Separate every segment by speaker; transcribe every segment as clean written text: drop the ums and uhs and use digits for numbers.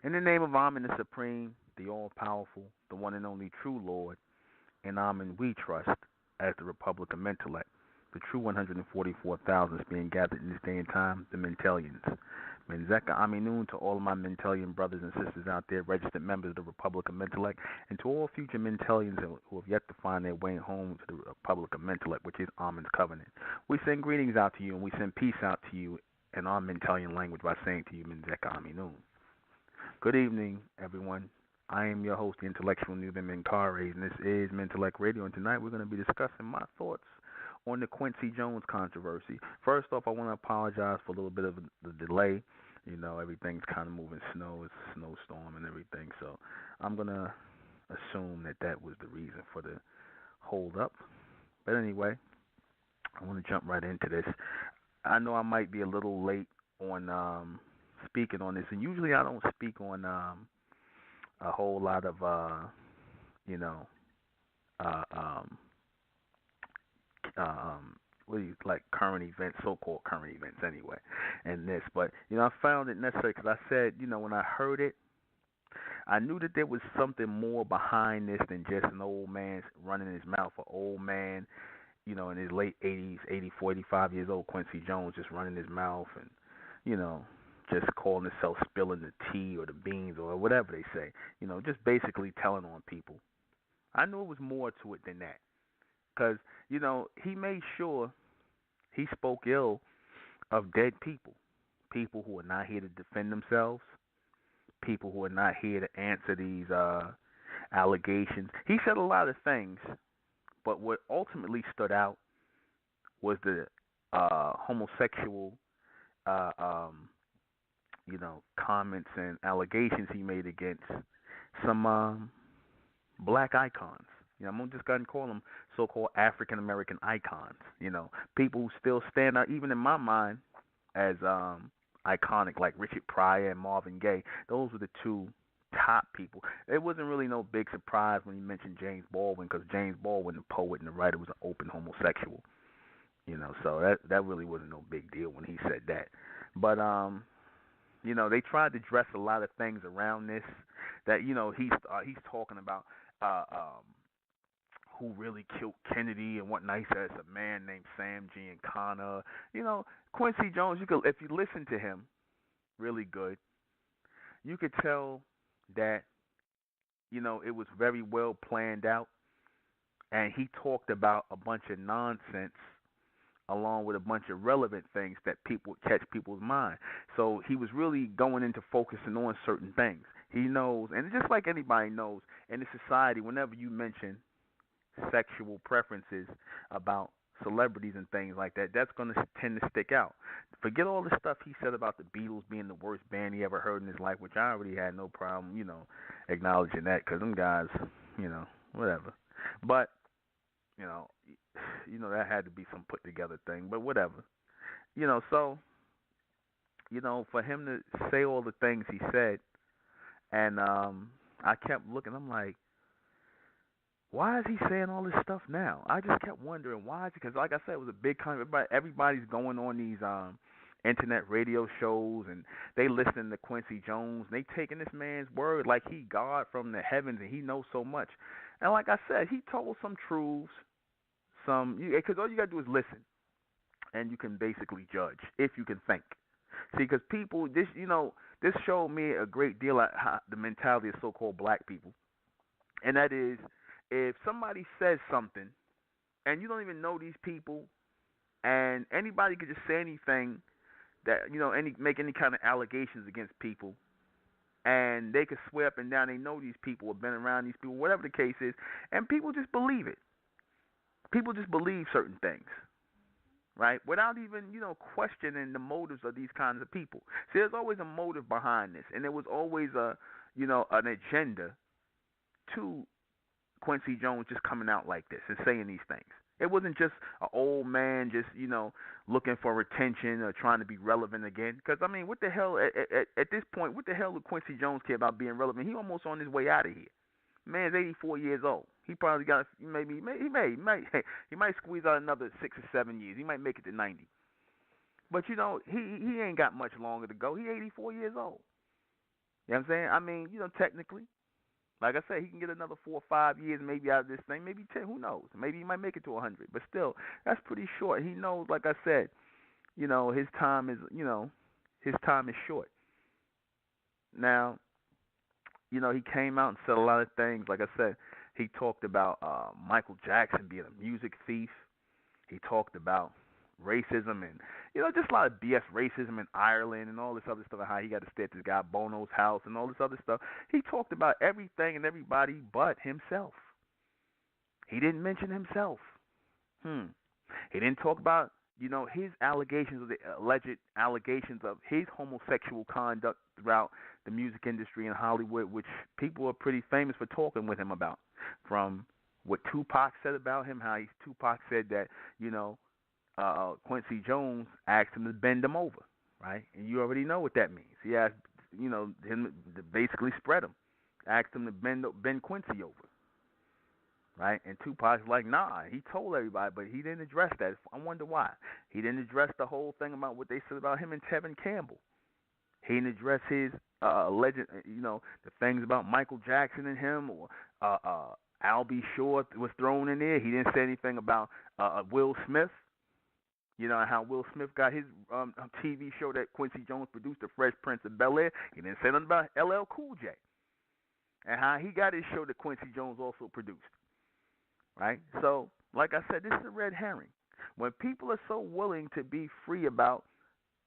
Speaker 1: In the name of Amen the Supreme, the All-Powerful, the one and only true Lord, in Amen we trust, as the Republic of Mentellect, the true 144,000 is being gathered in this day and time, the Mentellians. Menzeka Aminun to all of my Mentellian brothers and sisters out there, registered members of the Republic of Mentellect, and to all future Mentellians who have yet to find their way home to the Republic of Mentellect, which is Amen's covenant. We send greetings out to you, and we send peace out to you in our Mentellian language by saying to you, Menzeka Aminun. Good evening, everyone. I am your host, the intellectual Nuben Menkares, and this is Mentellect Radio, and tonight we're going to be discussing my thoughts on the Quincy Jones controversy. First off, I want to apologize for a little bit of the delay. You know, everything's kind of moving snow. It's a snowstorm and everything, so I'm going to assume that was the reason for the hold up. But anyway, I want to jump right into this. I know I might be a little late on speaking on this, and usually I don't speak on a whole lot of you know what do you like current events, so-called current events anyway, and this, but I found it necessary because I said, when I heard it, I knew that there was something more behind this than just an old man running his mouth. An old man, in his late 80s, 84, 85 years old, Quincy Jones, just running his mouth and, just calling himself spilling the tea or the beans or whatever they say, just basically telling on people. I knew it was more to it than that because, he made sure he spoke ill of dead people, people who are not here to defend themselves, people who are not here to answer these allegations. He said a lot of things, but what ultimately stood out was the homosexual comments and allegations he made against some black icons. I'm just going to call them so-called African-American icons. People who still stand out, even in my mind, as iconic, like Richard Pryor and Marvin Gaye. Those were the two top people. It wasn't really no big surprise when he mentioned James Baldwin, because James Baldwin, the poet and the writer, was an open homosexual. So that really wasn't no big deal when he said that. But they tried to dress a lot of things around this. That he's talking about who really killed Kennedy and whatnot. He says a man named Sam Giancana. Quincy Jones. If you listen to him really good, you could tell that it was very well planned out, and he talked about a bunch of nonsense along with a bunch of relevant things that people catch people's mind. So he was really going into focusing on certain things. He knows, and just like anybody knows, in the society, whenever you mention sexual preferences about celebrities and things like that, that's going to tend to stick out. Forget all the stuff he said about the Beatles being the worst band he ever heard in his life, which I already had no problem, acknowledging that, because them guys, whatever. But, that had to be some put together thing, but whatever. So, for him to say all the things he said, and I kept looking, I'm like, why is he saying all this stuff now? I just kept wondering why. Because, like I said, it was a big everybody's going on these internet radio shows, and they listen to Quincy Jones, and they taking this man's word like he God from the heavens, and he knows so much. And like I said, he told some truths, because all you got to do is listen, and you can basically judge if you can think. See, because people, this showed me a great deal of how the mentality of so-called black people, and that is, if somebody says something, and you don't even know these people, and anybody could just say anything that, make any kind of allegations against people, and they could swear up and down they know these people, have been around these people, whatever the case is, and people just believe it. People just believe certain things, right? Without even, questioning the motives of these kinds of people. See, there's always a motive behind this, and there was always an agenda to Quincy Jones just coming out like this and saying these things. It wasn't just an old man just, looking for attention or trying to be relevant again. Because, what the hell, at this point, what the hell would Quincy Jones care about being relevant? He almost on his way out of here. Man's 84 years old. He probably got maybe he might squeeze out another 6 or 7 years. He might make it to 90. But he ain't got much longer to go. He 84 years old. You know what I'm saying? I mean, technically, like I said, he can get another 4 or 5 years maybe out of this thing, maybe 10. Who knows? Maybe he might make it to 100. But still, that's pretty short. He knows, like I said, his time is his time is short. Now, he came out and said a lot of things. Like I said, he talked about Michael Jackson being a music thief. He talked about racism and just a lot of BS racism in Ireland and all this other stuff, and how he got to stay at this guy Bono's house and all this other stuff. He talked about everything and everybody but himself. He didn't mention himself. He didn't talk about his allegations of the alleged allegations of his homosexual conduct throughout the music industry in Hollywood, which people are pretty famous for talking with him about. From what Tupac said about him, how Tupac said that Quincy Jones asked him to bend him over, right? And you already know what that means. He asked him to basically spread him, asked him to bend Quincy over. Right? And Tupac's like, nah, he told everybody, but he didn't address that. I wonder why. He didn't address the whole thing about what they said about him and Tevin Campbell. He didn't address his alleged, the things about Michael Jackson and him, or Al B. Shore was thrown in there. He didn't say anything about Will Smith. How Will Smith got his TV show that Quincy Jones produced, The Fresh Prince of Bel-Air. He didn't say nothing about LL Cool J. And how he got his show that Quincy Jones also produced. Right? So, like I said, this is a red herring. When people are so willing to be free about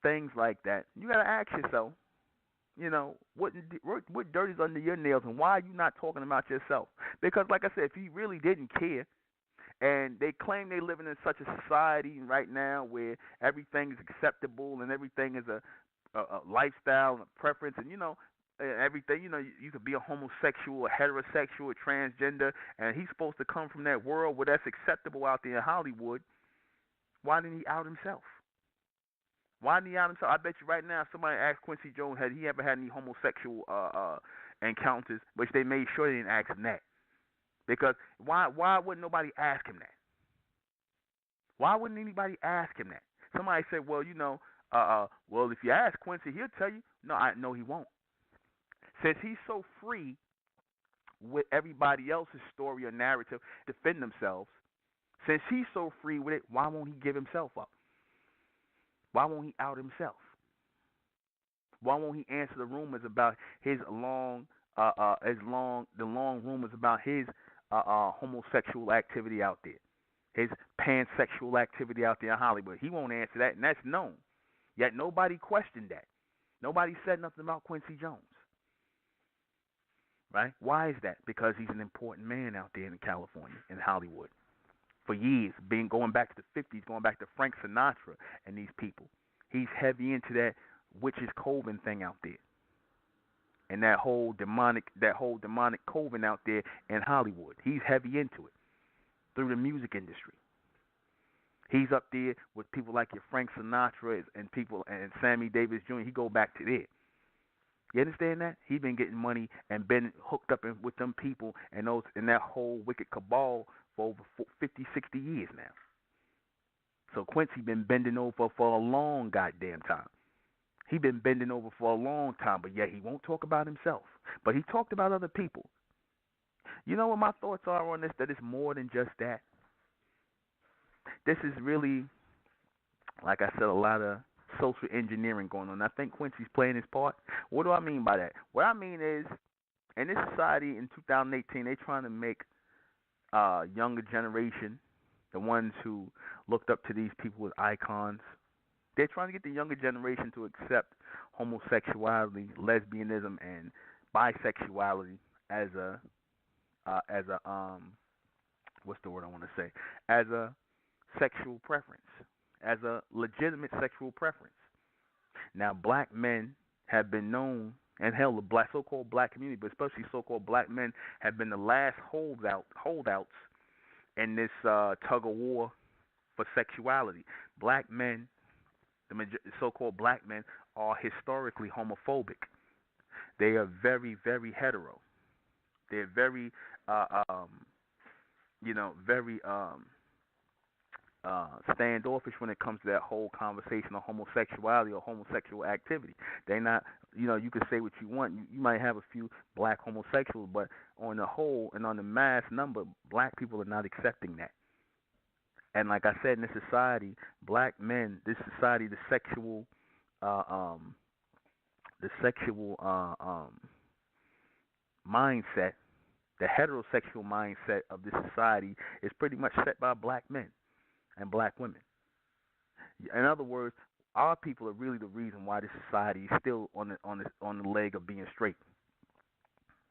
Speaker 1: things like that, you got to ask yourself, what dirt is under your nails, and why are you not talking about yourself? Because, like I said, if you really didn't care, and they claim they're living in such a society right now where everything is acceptable and everything is a lifestyle and a preference, and everything, you could be a homosexual, a heterosexual, a transgender, and he's supposed to come from that world where that's acceptable out there in Hollywood. Why didn't he out himself? Why didn't he out himself? I bet you right now, if somebody asked Quincy Jones, had he ever had any homosexual encounters, which they made sure they didn't ask him that. Because why wouldn't nobody ask him that? Why wouldn't anybody ask him that? Somebody said, well, well, if you ask Quincy, he'll tell you. No, he won't. Since he's so free with everybody else's story or narrative to defend themselves, since he's so free with it, why won't he give himself up? Why won't he out himself? Why won't he answer the rumors about his long rumors about his homosexual activity out there, his pansexual activity out there in Hollywood? He won't answer that, and that's known. Yet nobody questioned that. Nobody said nothing about Quincy Jones. Right? Why is that? Because he's an important man out there in California, in Hollywood. For years, going back to the 50s, going back to Frank Sinatra and these people. He's heavy into that witches coven thing out there. And that whole demonic coven out there in Hollywood. He's heavy into it through the music industry. He's up there with people like your Frank Sinatra and Sammy Davis Jr. He go back to there. You understand that? He's been getting money and been hooked up with them people and that whole wicked cabal for over 50, 60 years now. So Quincy been bending over for a long goddamn time. He been bending over for a long time, but yet he won't talk about himself. But he talked about other people. You know what my thoughts are on this? That it's more than just that. This is really, like I said, a lot of social engineering going on. I think Quincy's playing his part. What do I mean by that? What I mean is, in this society in 2018, they're trying to make younger generation, the ones who looked up to these people as icons, they're trying to get the younger generation to accept homosexuality, lesbianism, and bisexuality as a what's the word I want to say? As a sexual preference, as a legitimate sexual preference. Now, black men have been known, and hell, the so-called black community, but especially so-called black men, have been the last holdouts in this tug of war for sexuality. Black men, the so-called black men, are historically homophobic. They are very, very hetero. They're very, very standoffish when it comes to that whole conversation of homosexuality or homosexual activity. They're not, you can say what you want. You might have a few black homosexuals, but on the whole and on the mass number, black people are not accepting that. And like I said, in this society, black men, this society, uh, um, the sexual mindset, the heterosexual mindset of this society is pretty much set by black men and black women. In other words, our people are really the reason why this society is still on the leg of being straight.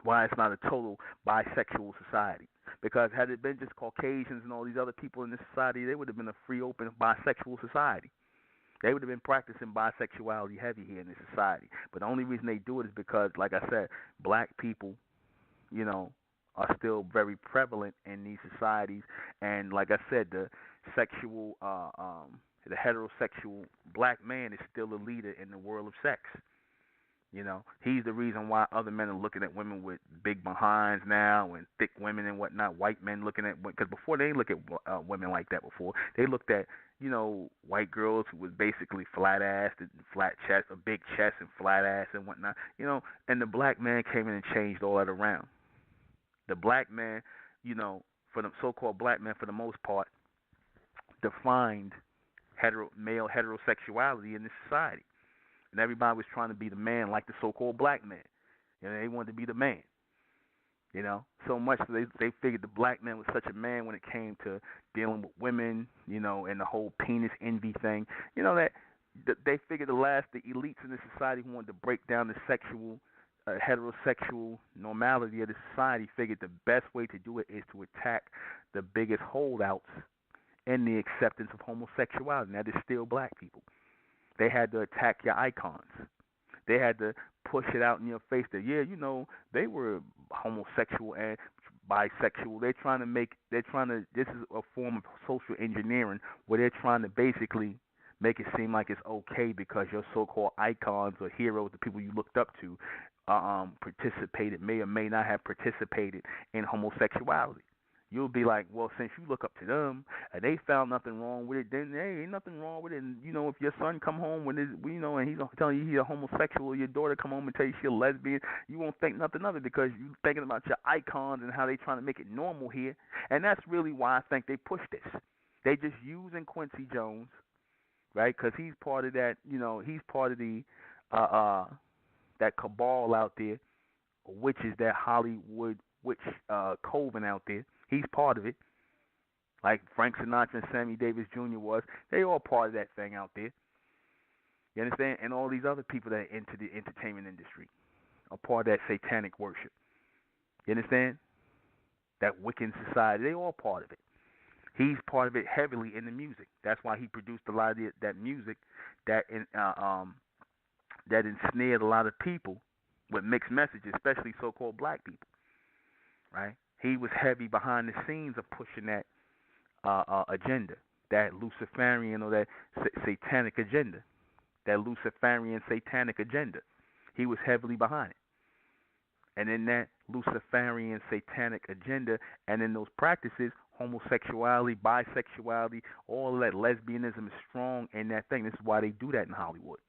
Speaker 1: Why it's not a total bisexual society. Because had it been just Caucasians and all these other people in this society, they would have been a free, open, bisexual society. They would have been practicing bisexuality heavy here in this society. But the only reason they do it is because, like I said, black people, you know, are still very prevalent in these societies. And like I said, the heterosexual black man is still a leader in the world of sex. He's the reason why other men are looking at women with big behinds now and thick women and whatnot. White men looking at, because before they didn't look at women like that before. They looked at, white girls who was basically flat assed and flat chest, a big chest and flat ass and whatnot. And the black man came in and changed all that around. The black man, for the so-called black man, for the most part, defined male heterosexuality in this society. And everybody was trying to be the man like the so-called black man. They wanted to be the man. So much so they figured the black man was such a man when it came to dealing with women, and the whole penis envy thing. That they figured the elites in the society who wanted to break down the sexual, heterosexual normality of the society figured the best way to do it is to attack the biggest holdouts in the acceptance of homosexuality. And that is still black people. They had to attack your icons. They had to push it out in your face that, they were homosexual and bisexual. This is a form of social engineering where they're trying to basically make it seem like it's okay because your so-called icons or heroes, the people you looked up to, may or may not have participated in homosexuality. You'll be like, well, since you look up to them and they found nothing wrong with it, then hey, ain't nothing wrong with it. And if your son come home and he's telling you he's a homosexual, or your daughter come home and tell you she's a lesbian, you won't think nothing of it because you thinking about your icons and how they trying to make it normal here. And that's really why I think they push this. They just using Quincy Jones, right? Because he's part of that. He's part of the that cabal out there, which is that Hollywood witch coven out there. He's part of it, like Frank Sinatra and Sammy Davis Jr. was. They all part of that thing out there. You understand? And all these other people that are into the entertainment industry are part of that satanic worship. You understand? That Wiccan society, they all part of it. He's part of it heavily in the music. That's why he produced a lot of that music that ensnared a lot of people with mixed messages, especially so-called black people. Right? He was heavy behind the scenes of pushing that agenda, that Luciferian or that satanic agenda, that Luciferian satanic agenda. He was heavily behind it. And in that Luciferian satanic agenda and in those practices, homosexuality, bisexuality, all of that lesbianism is strong in that thing. This is why they do that in Hollywood.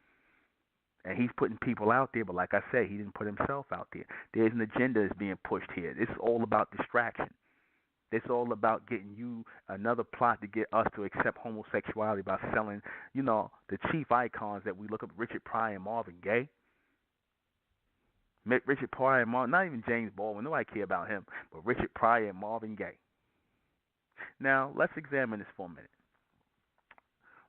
Speaker 1: And he's putting people out there, but like I said, he didn't put himself out there. There's an agenda that's being pushed here. This is all about distraction. It's all about getting you another plot to get us to accept homosexuality by selling, the chief icons that we look up, Richard Pryor and Marvin Gaye. Richard Pryor and Marvin, not even James Baldwin, nobody care about him, but Richard Pryor and Marvin Gaye. Now, let's examine this for a minute.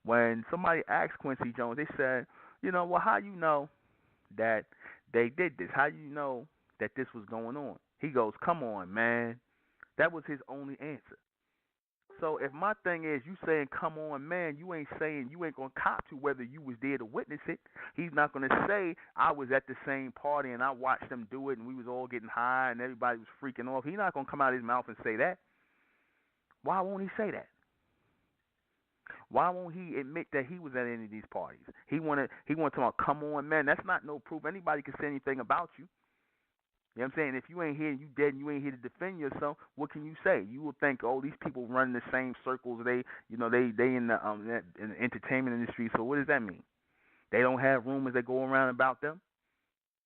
Speaker 1: When somebody asked Quincy Jones, they said, well, how you know that they did this? How you know that this was going on? He goes, come on, man. That was his only answer. So if my thing is you saying, come on, man, you ain't going to cop to whether you was there to witness it. He's not going to say, I was at the same party and I watched them do it and we was all getting high and everybody was freaking off. He's not going to come out of his mouth and say that. Why won't he say that? Why won't he admit that he was at any of these parties? He wanted to talk, come on, man. That's not no proof. Anybody can say anything about you. You know what I'm saying? If you ain't here, you dead, and you ain't here to defend yourself. What can you say? You will think, oh, these people run the same circles. They in the entertainment industry. So what does that mean? They don't have rumors that go around about them.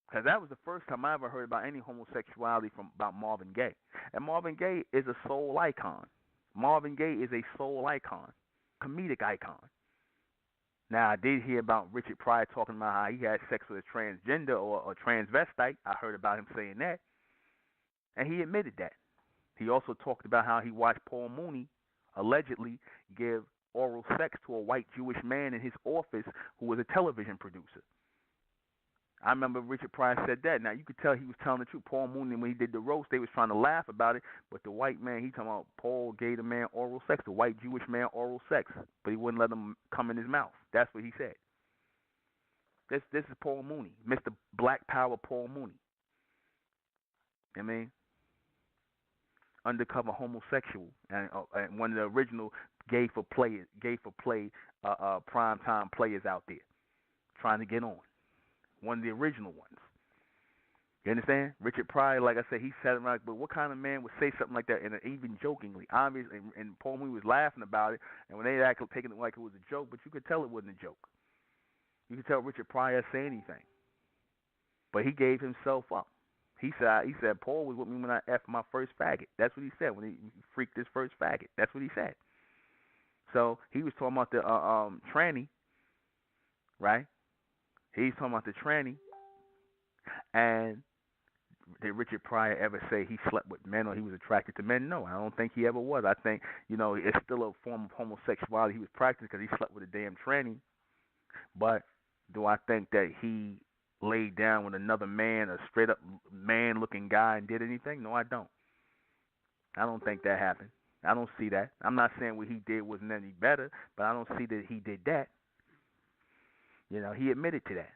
Speaker 1: Because that was the first time I ever heard about any homosexuality from about Marvin Gaye. And Marvin Gaye is a soul icon. Marvin Gaye is a soul icon, comedic icon. Now, I did hear about Richard Pryor talking about how he had sex with a transgender or a transvestite. I heard about him saying that. And he admitted that. He also talked about how he watched Paul Mooney allegedly give oral sex to a white Jewish man in his office who was a television producer. I remember Richard Pryor said that. Now, you could tell he was telling the truth. Paul Mooney, when he did the roast, they was trying to laugh about it, but the white man, he talking about Paul gave the man oral sex, the white Jewish man oral sex, but he wouldn't let him come in his mouth. That's what he said. This is Paul Mooney, Mr. Black Power Paul Mooney. I mean, undercover homosexual, and one of the original gay for play primetime players out there, trying to get on. One of the original ones. You understand? Richard Pryor, like I said, he said it right, but what kind of man would say something like that, and even jokingly? Obviously, and Paul Mooney was laughing about it, and when they actually taking it like it was a joke, but you could tell it wasn't a joke. You could tell Richard Pryor say anything, but he gave himself up. He said Paul was with me when I effed my first faggot. That's what he said when he freaked his first faggot. That's what he said. So he was talking about the tranny, right? He's talking about the tranny, and did Richard Pryor ever say he slept with men or he was attracted to men? No, I don't think he ever was. I think, it's still a form of homosexuality he was practicing because he slept with a damn tranny. But do I think that he laid down with another man, a straight-up man-looking guy, and did anything? No, I don't. I don't think that happened. I don't see that. I'm not saying what he did wasn't any better, but I don't see that he did that. He admitted to that.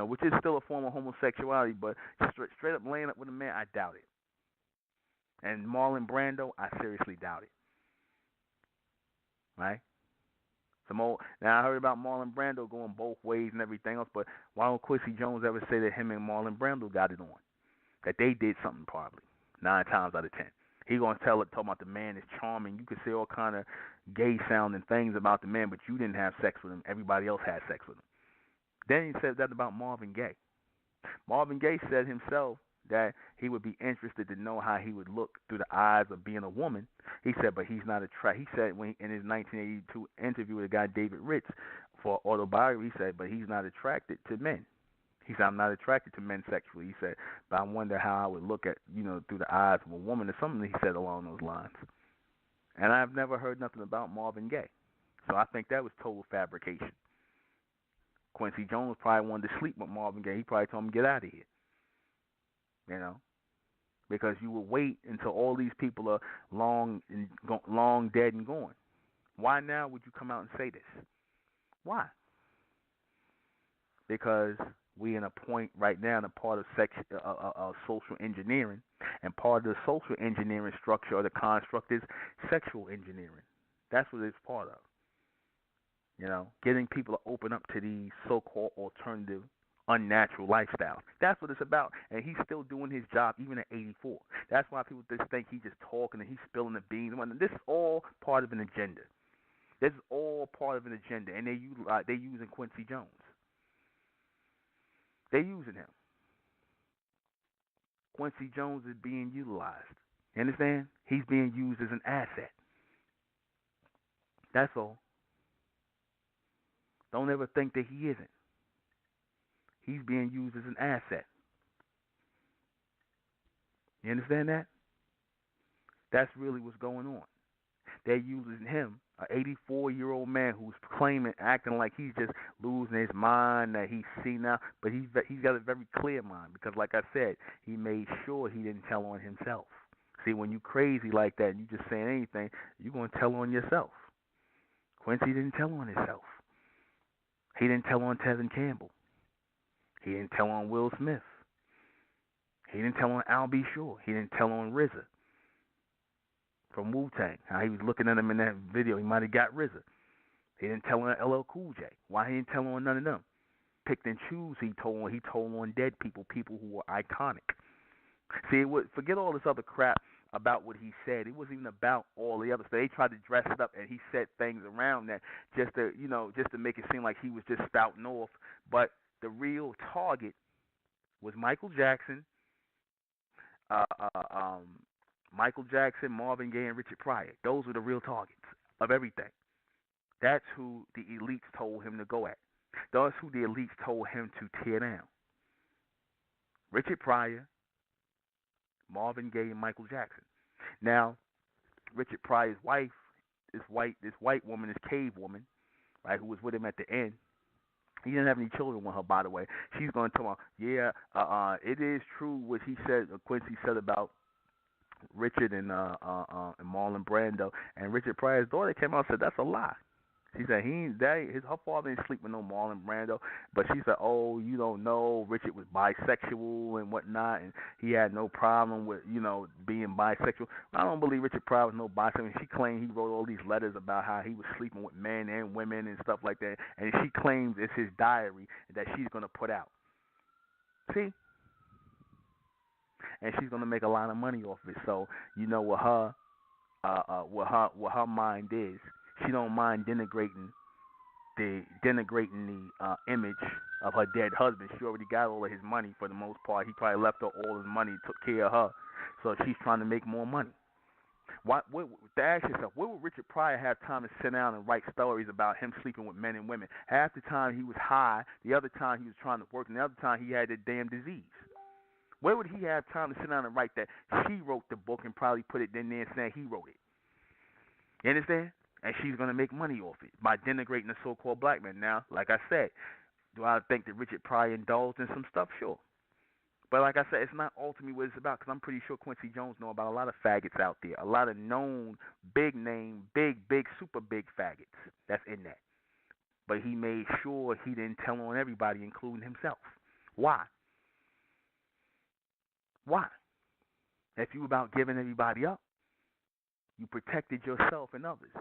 Speaker 1: Which is still a form of homosexuality, but straight up laying up with a man, I doubt it. And Marlon Brando, I seriously doubt it. Right? Now, I heard about Marlon Brando going both ways and everything else, but why don't Quincy Jones ever say that him and Marlon Brando got it on? That they did something probably, 9 times out of 10. He gonna talk about the man is charming. You could say all kind of gay sounding things about the man, but you didn't have sex with him. Everybody else had sex with him. Then he said that about Marvin Gaye. Marvin Gaye said himself that he would be interested to know how he would look through the eyes of being a woman. He said, but he's not attracted. He said in his 1982 interview with the guy David Ritz for autobiography, he said, but he's not attracted to men. He said, I'm not attracted to men sexually. He said, but I wonder how I would look at, through the eyes of a woman, or something he said along those lines. And I've never heard nothing about Marvin Gaye. So I think that was total fabrication. Quincy Jones probably wanted to sleep with Marvin Gaye. He probably told him, get out of here. Because you will wait until all these people are long dead and gone. Why now would you come out and say this? Why? Because we in a point right now in a part of social engineering, and part of the social engineering structure or the construct is sexual engineering. That's what it's part of. Getting people to open up to these so-called alternative, unnatural lifestyles. That's what it's about. And he's still doing his job even at 84. That's why people just think he's just talking and he's spilling the beans. This is all part of an agenda. This is all part of an agenda. And they're using Quincy Jones. They're using him. Quincy Jones is being utilized. You understand? He's being used as an asset. That's all. Don't ever think that he isn't. He's being used as an asset. You understand that? That's really what's going on. They're using him, an 84-year-old man who's claiming, acting like he's just losing his mind, that he's senile, but he's got a very clear mind because, like I said, he made sure he didn't tell on himself. See, when you crazy like that and you just saying anything, you're going to tell on yourself. Quincy didn't tell on himself. He didn't tell on Tevin Campbell. He didn't tell on Will Smith. He didn't tell on Al B. Shore. He didn't tell on RZA from Wu-Tang. How he was looking at him in that video. He might have got RZA. He didn't tell on LL Cool J. Why he didn't tell on none of them? picked and choose. He told on. He told on dead people, people who were iconic. See, forget all this other crap about what he said. It wasn't even about all the other stuff. They tried to dress it up, and he said things around that just to, just to make it seem like he was just spouting off. But the real target was Michael Jackson, uh, uh, um, Marvin Gaye, and Richard Pryor. Those were the real targets of everything. That's who the elites told him to go at. That's who the elites told him to tear down. Richard Pryor, Marvin Gaye, and Michael Jackson. Now, Richard Pryor's wife, this white woman, this cave woman, right, who was with him at the end. He didn't have any children with her, by the way. She's going to tell him, yeah, it is true what he said, Quincy said about Richard and Marlon Brando. And Richard Pryor's daughter came out and said that's a lie. She said her father didn't sleep with no Marlon Brando, but she said, oh, you don't know, Richard was bisexual and whatnot, and he had no problem with, being bisexual. I don't believe Richard Pryor was no bisexual. She claimed he wrote all these letters about how he was sleeping with men and women and stuff like that, and she claims it's his diary that she's going to put out. See? And she's going to make a lot of money off of it. So, what her mind is. She don't mind denigrating the image of her dead husband. She already got all of his money for the most part. He probably left her all his money, took care of her. So she's trying to make more money. To ask yourself, where would Richard Pryor have time to sit down and write stories about him sleeping with men and women? Half the time he was high, the other time he was trying to work, and the other time he had the damn disease. Where would he have time to sit down and write that? She wrote the book and probably put it in there saying he wrote it. You understand? And she's going to make money off it by denigrating the so-called black man. Now, like I said, do I think that Richard Pryor indulged in some stuff? Sure. But like I said, it's not ultimately what it's about, because I'm pretty sure Quincy Jones know about a lot of faggots out there, a lot of known, big name, big, super big faggots that's in that. But he made sure he didn't tell on everybody, including himself. Why? Why? If you about giving everybody up, you protected yourself and others.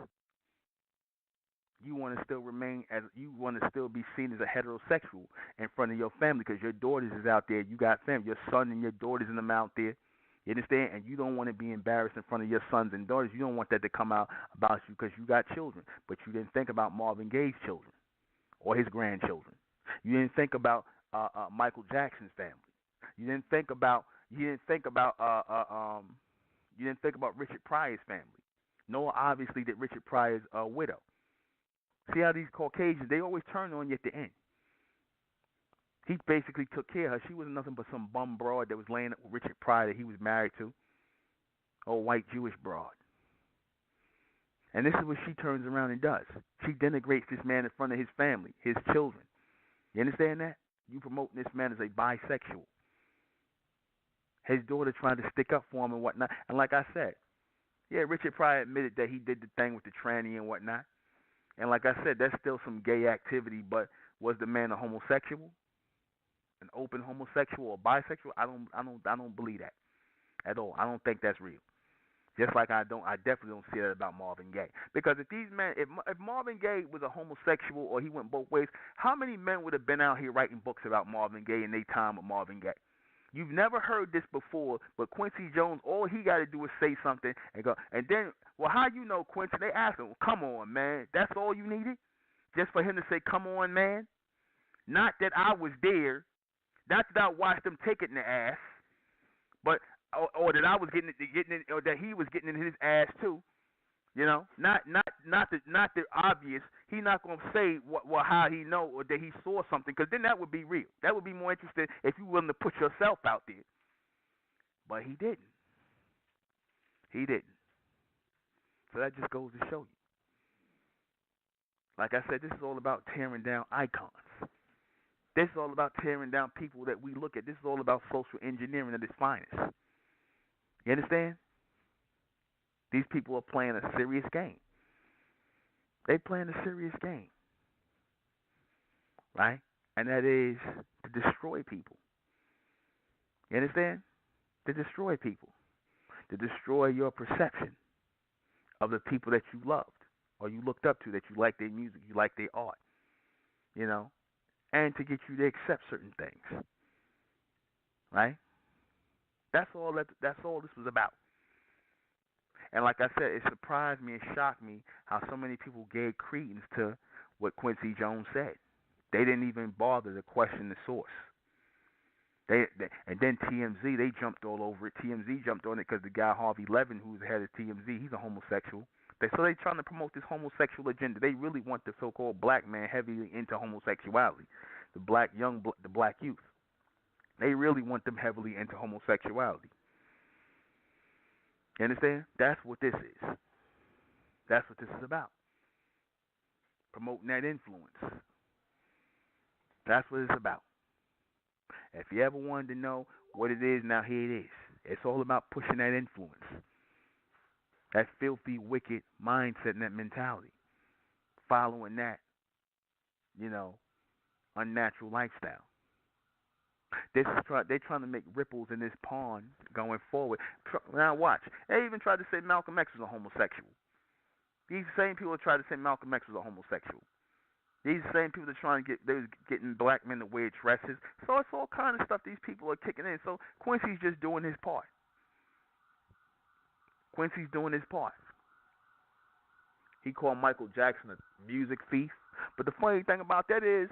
Speaker 1: You want to still be seen as a heterosexual in front of your family, because your daughters is out there. You got family, your son and your daughters in them out there. You understand? And you don't want to be embarrassed in front of your sons and daughters. You don't want that to come out about you because you got children. But you didn't think about Marvin Gaye's children or his grandchildren. You didn't think about Michael Jackson's family. You didn't think about Richard Pryor's family. Nor obviously did Richard Pryor's widow. See how these Caucasians, they always turn on you at the end. He basically took care of her. She wasn't nothing but some bum broad that was laying up with Richard Pryor that he was married to. Old white Jewish broad. And this is what she turns around and does. She denigrates this man in front of his family, his children. You understand that? You promoting this man as a bisexual. His daughter trying to stick up for him and whatnot. And like I said, yeah, Richard Pryor admitted that he did the thing with the tranny and whatnot. And like I said, that's still some gay activity, but was the man a homosexual? An open homosexual or bisexual? I don't believe that at all. I don't think that's real. Just like I definitely don't see that about Marvin Gaye. Because if these men, if Marvin Gaye was a homosexual or he went both ways, how many men would have been out here writing books about Marvin Gaye in their time with Marvin Gaye? You've never heard this before, but Quincy Jones, all he got to do is say something and go. And then, well, how you know, Quincy? They ask him, well, come on, man. That's all you needed? Just for him to say, come on, man? Not that I was there. Not that I watched him take it in the ass, but or that I was getting it, or that he was getting in his ass too. You know, not the obvious. He's not gonna say how he know or that he saw something, because then that would be real. That would be more interesting if you willing to put yourself out there. But he didn't. He didn't. So that just goes to show you. Like I said, this is all about tearing down icons. This is all about tearing down people that we look at. This is all about social engineering at its finest. You understand? These people are playing a serious game. They're playing a serious game. Right? And that is to destroy people. You understand? To destroy people. To destroy your perception of the people that you loved or you looked up to, that you liked their music, you liked their art. You know? and to get you to accept certain things, right? That's all this was about. And like I said, it surprised me and shocked me how so many people gave credence to what Quincy Jones said. They didn't even bother to question the source. And then TMZ, they jumped all over it. TMZ jumped on it because the guy Harvey Levin, who's the head of TMZ, he's a homosexual. So they trying to promote this homosexual agenda. They really want the so-called black man heavily into homosexuality, the black youth. They really want them heavily into homosexuality. You understand? That's what this is. That's what this is about. Promoting that influence. That's what it's about. If you ever wanted to know what it is, now here it is. It's all about pushing that influence. That filthy, wicked mindset and that mentality. Following that, unnatural lifestyle. They're trying to make ripples in this pond going forward. Now watch. They even tried to say Malcolm X was a homosexual. These same people tried to say Malcolm X was a homosexual. These same people are trying to getting black men to wear dresses. So it's all kind of stuff these people are kicking in. So Quincy's just doing his part. Quincy's doing his part. He called Michael Jackson a music thief. But the funny thing about that is,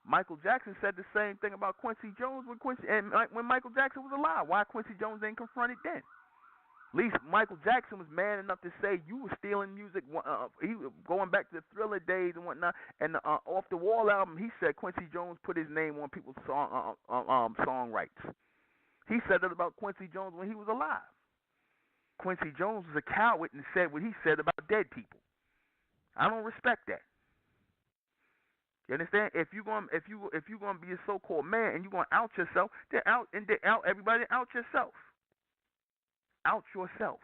Speaker 1: Michael Jackson said the same thing about Quincy Jones when Michael Jackson was alive. Why Quincy Jones ain't confronted then? At least Michael Jackson was man enough to say you were stealing music. He going back to the Thriller days and whatnot. And the Off the Wall album, he said Quincy Jones put his name on people's song rights. He said that about Quincy Jones when he was alive. Quincy Jones was a coward and said what he said about dead people. I don't respect that. You understand? If you're gonna be a so-called man and you're gonna out yourself, then out everybody, out yourself. Out yourself.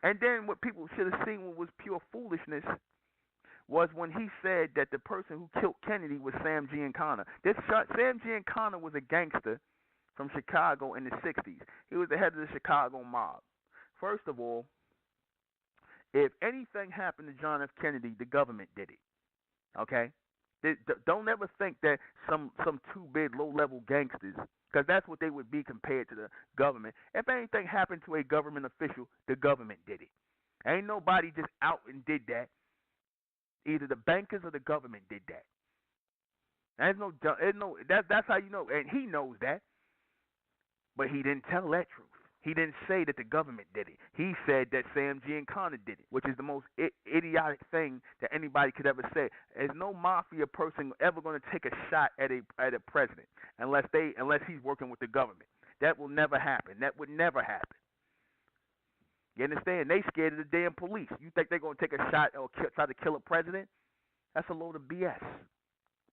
Speaker 1: And then what people should have seen was pure foolishness was when he said that the person who killed Kennedy was Sam Giancana. Sam Giancana was a gangster from Chicago in the 60s. He was the head of the Chicago mob. First of all, if anything happened to John F. Kennedy, the government did it. Okay? Don't ever think that some two big low-level gangsters, because that's what they would be compared to the government. If anything happened to a government official, the government did it. Ain't nobody just out and did that. Either the bankers or the government did that. That's how you know, and he knows that. But he didn't tell that truth. He didn't say that the government did it. He said that Sam Giancana did it, which is the most idiotic thing that anybody could ever say. There's no mafia person ever going to take a shot at a president unless he's working with the government. That will never happen. That would never happen. You understand? They scared of the damn police. You think they're going to take a shot or try to kill a president? That's a load of BS.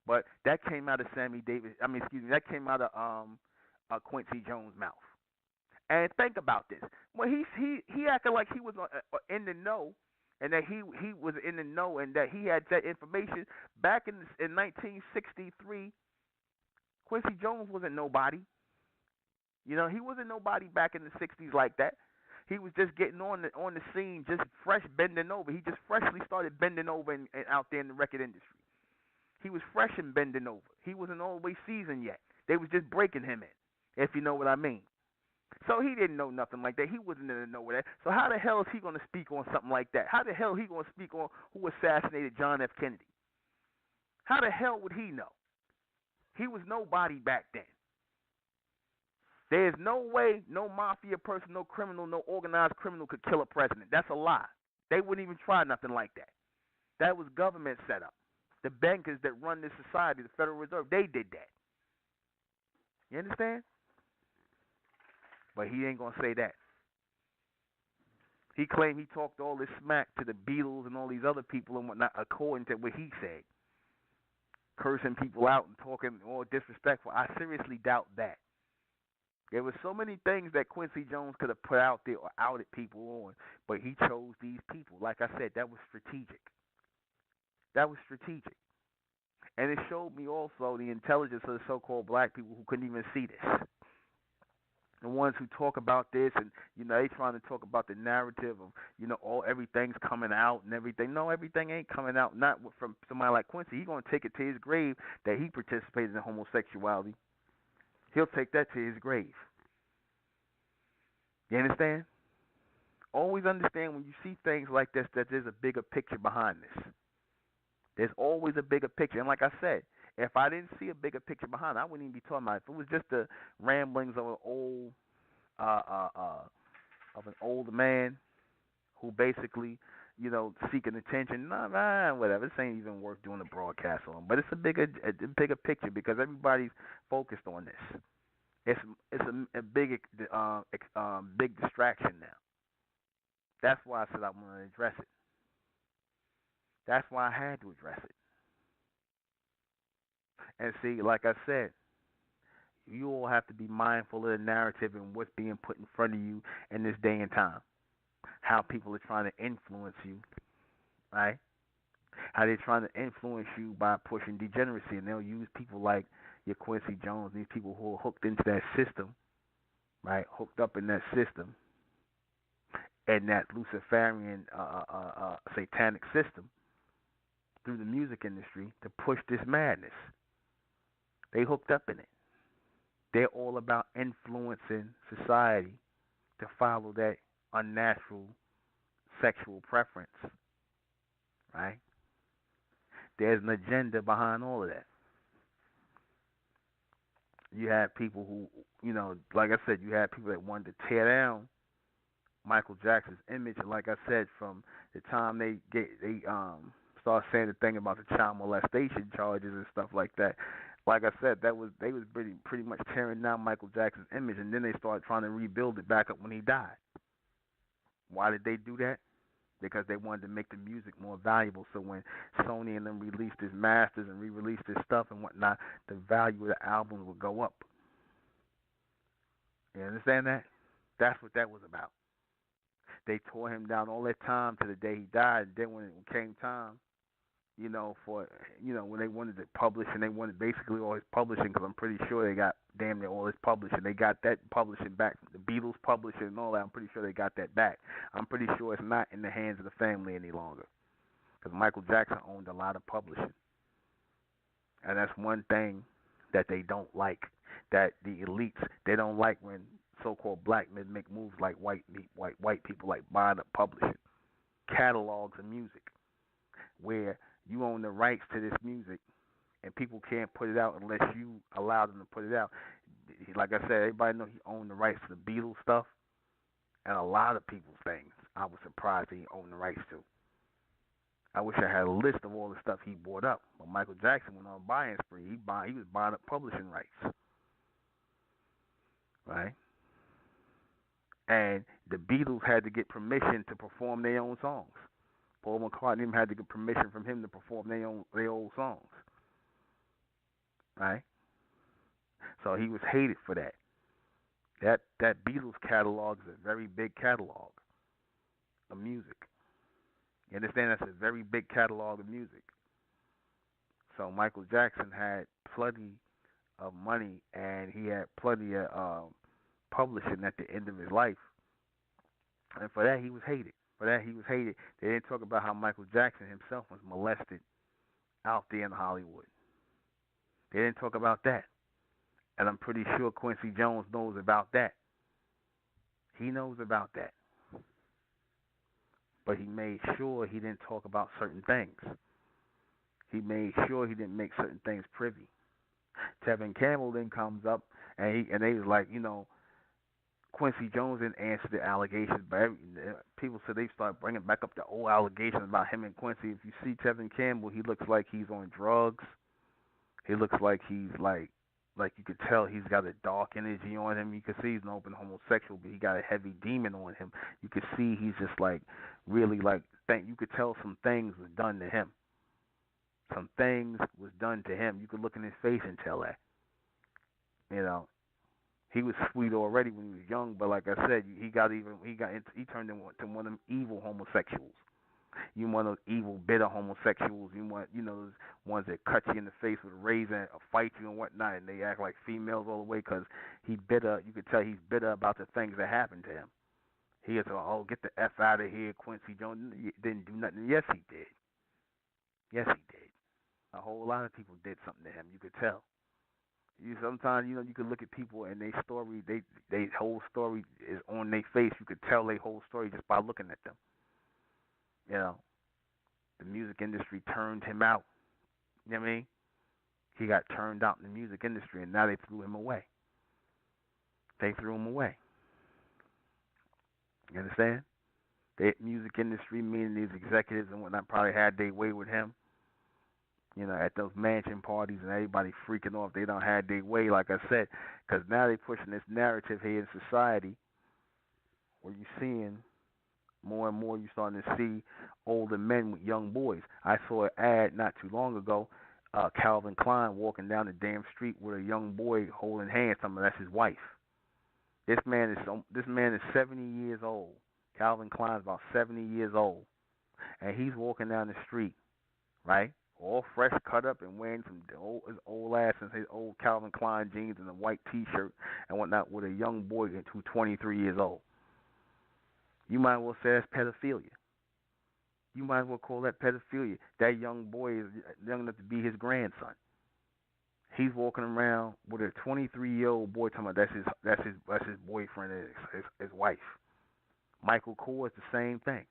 Speaker 1: But that came out of that came out of Quincy Jones' mouth. And think about this. Well, he acted like he was in the know, and that he was in the know, and that he had that information back in 1963. Quincy Jones wasn't nobody. He wasn't nobody back in the 60s like that. He was just getting on the scene, just fresh bending over. He just freshly started bending over and out there in the record industry. He was fresh and bending over. He wasn't all the way seasoned yet. They was just breaking him in, if you know what I mean. So he didn't know nothing like that. He wasn't in the know with that. So how the hell is he going to speak on something like that? How the hell is he going to speak on who assassinated John F. Kennedy? How the hell would he know? He was nobody back then. There's no way no mafia person, no criminal, no organized criminal could kill a president. That's a lie. They wouldn't even try nothing like that. That was government set up. The bankers that run this society, the Federal Reserve, they did that. You understand? But he ain't going to say that. He claimed he talked all this smack to the Beatles and all these other people and whatnot, according to what he said. Cursing people out and talking all disrespectful. I seriously doubt that. There were so many things that Quincy Jones could have put out there or outed people on, but he chose these people. Like I said, that was strategic. That was strategic. And it showed me also the intelligence of the so-called black people who couldn't even see this. The ones who talk about this, and they trying to talk about the narrative of all everything's coming out and everything. No, everything ain't coming out. Not from somebody like Quincy. He gonna take it to his grave that he participated in homosexuality. He'll take that to his grave. You understand? Always understand when you see things like this that there's a bigger picture behind this. There's always a bigger picture. And like I said, if I didn't see a bigger picture behind it, I wouldn't even be talking about it. If it was just the ramblings of uh, uh, uh, an old man who basically, seeking attention, nah, whatever. This ain't even worth doing a broadcast on. But it's a bigger picture because everybody's focused on this. It's a big distraction now. That's why I said I want to address it. That's why I had to address it. And see, like I said, you all have to be mindful of the narrative and what's being put in front of you in this day and time. How people are trying to influence you, right? How they're trying to influence you by pushing degeneracy, and they'll use people like your Quincy Jones, these people who are hooked into that system, right? Hooked up in that system, and that Luciferian satanic system through the music industry to push this madness. They hooked up in it. They're all about influencing society to follow that unnatural sexual preference, right? There's an agenda behind all of that. You have people who, like I said, you have people that wanted to tear down Michael Jackson's image, and like I said, from the time they start saying the thing about the child molestation charges and stuff like that. Like I said, they was pretty much tearing down Michael Jackson's image, and then they started trying to rebuild it back up when he died. Why did they do that? Because they wanted to make the music more valuable. So when Sony and them released his masters and re-released his stuff and whatnot, the value of the albums would go up. You understand that? That's what that was about. They tore him down all that time to the day he died. And then when it came time, when they wanted to publish and they wanted basically all his publishing, because I'm pretty sure they got damn near all his publishing. They got that publishing back, the Beatles publishing and all that. I'm pretty sure they got that back. I'm pretty sure it's not in the hands of the family any longer, because Michael Jackson owned a lot of publishing, and that's one thing that they don't like. That the elites, they don't like when so-called black men make moves like white people, like buying up publishing catalogs of music, where you own the rights to this music, and people can't put it out unless you allow them to put it out. Like I said, everybody know he owned the rights to the Beatles stuff, and a lot of people's things. I was surprised that he owned the rights to. I wish I had a list of all the stuff he bought up. But Michael Jackson went on a buying spree. He was buying up publishing rights, right? And the Beatles had to get permission to perform their own songs. Paul McCartney even had to get permission from him to perform their old songs, right? So he was hated for that. That Beatles catalog is a very big catalog of music. You understand? That's a very big catalog of music. So Michael Jackson had plenty of money, and he had plenty of publishing at the end of his life, and for that he was hated. They didn't talk about how Michael Jackson himself was molested out there in Hollywood. They didn't talk about that. And I'm pretty sure Quincy Jones knows about that. He knows about that. But he made sure he didn't talk about certain things. He made sure he didn't make certain things privy. Tevin Campbell then comes up, and they was like, Quincy Jones didn't answer the allegations, but people said they start bringing back up the old allegations about him and Quincy. If you see Tevin Campbell, he looks like he's on drugs. He looks like he's like you could tell he's got a dark energy on him. You could see he's an open homosexual, but he got a heavy demon on him. You could see he's just like really like you could tell some things was done to him. Some things was done to him. You could look in his face and tell that. He was sweet already when he was young, but like I said, he turned into one of them evil homosexuals. You want those evil, bitter homosexuals. You want, those ones that cut you in the face with a razor or fight you and whatnot, and they act like females all the way because he's bitter. You could tell he's bitter about the things that happened to him. He is, oh, get the F out of here, Quincy Jones. He didn't do nothing. Yes, he did. Yes, he did. A whole lot of people did something to him. You could tell. You sometimes, you could look at people and their story, they whole story is on their face. You could tell their whole story just by looking at them. You know, the music industry turned him out. You know what I mean? He got turned out in the music industry, and now they threw him away. They threw him away. You understand? The music industry, meaning these executives and whatnot, probably had their way with him. At those mansion parties and everybody freaking off. They don't have their way, like I said, because now they're pushing this narrative here in society where you're seeing more and more, you're starting to see older men with young boys. I saw an ad not too long ago, Calvin Klein walking down the damn street with a young boy holding hands. That's his wife. This man is 70 years old. Calvin Klein's about 70 years old, and he's walking down the street, right? All fresh, cut up, and wearing his old ass and his old Calvin Klein jeans and a white T-shirt and whatnot with a young boy who's 23 years old. You might as well say that's pedophilia. You might as well call that pedophilia. That young boy is young enough to be his grandson. He's walking around with a 23-year-old boy talking about that's his boyfriend, his wife. Michael Kors is the same thing.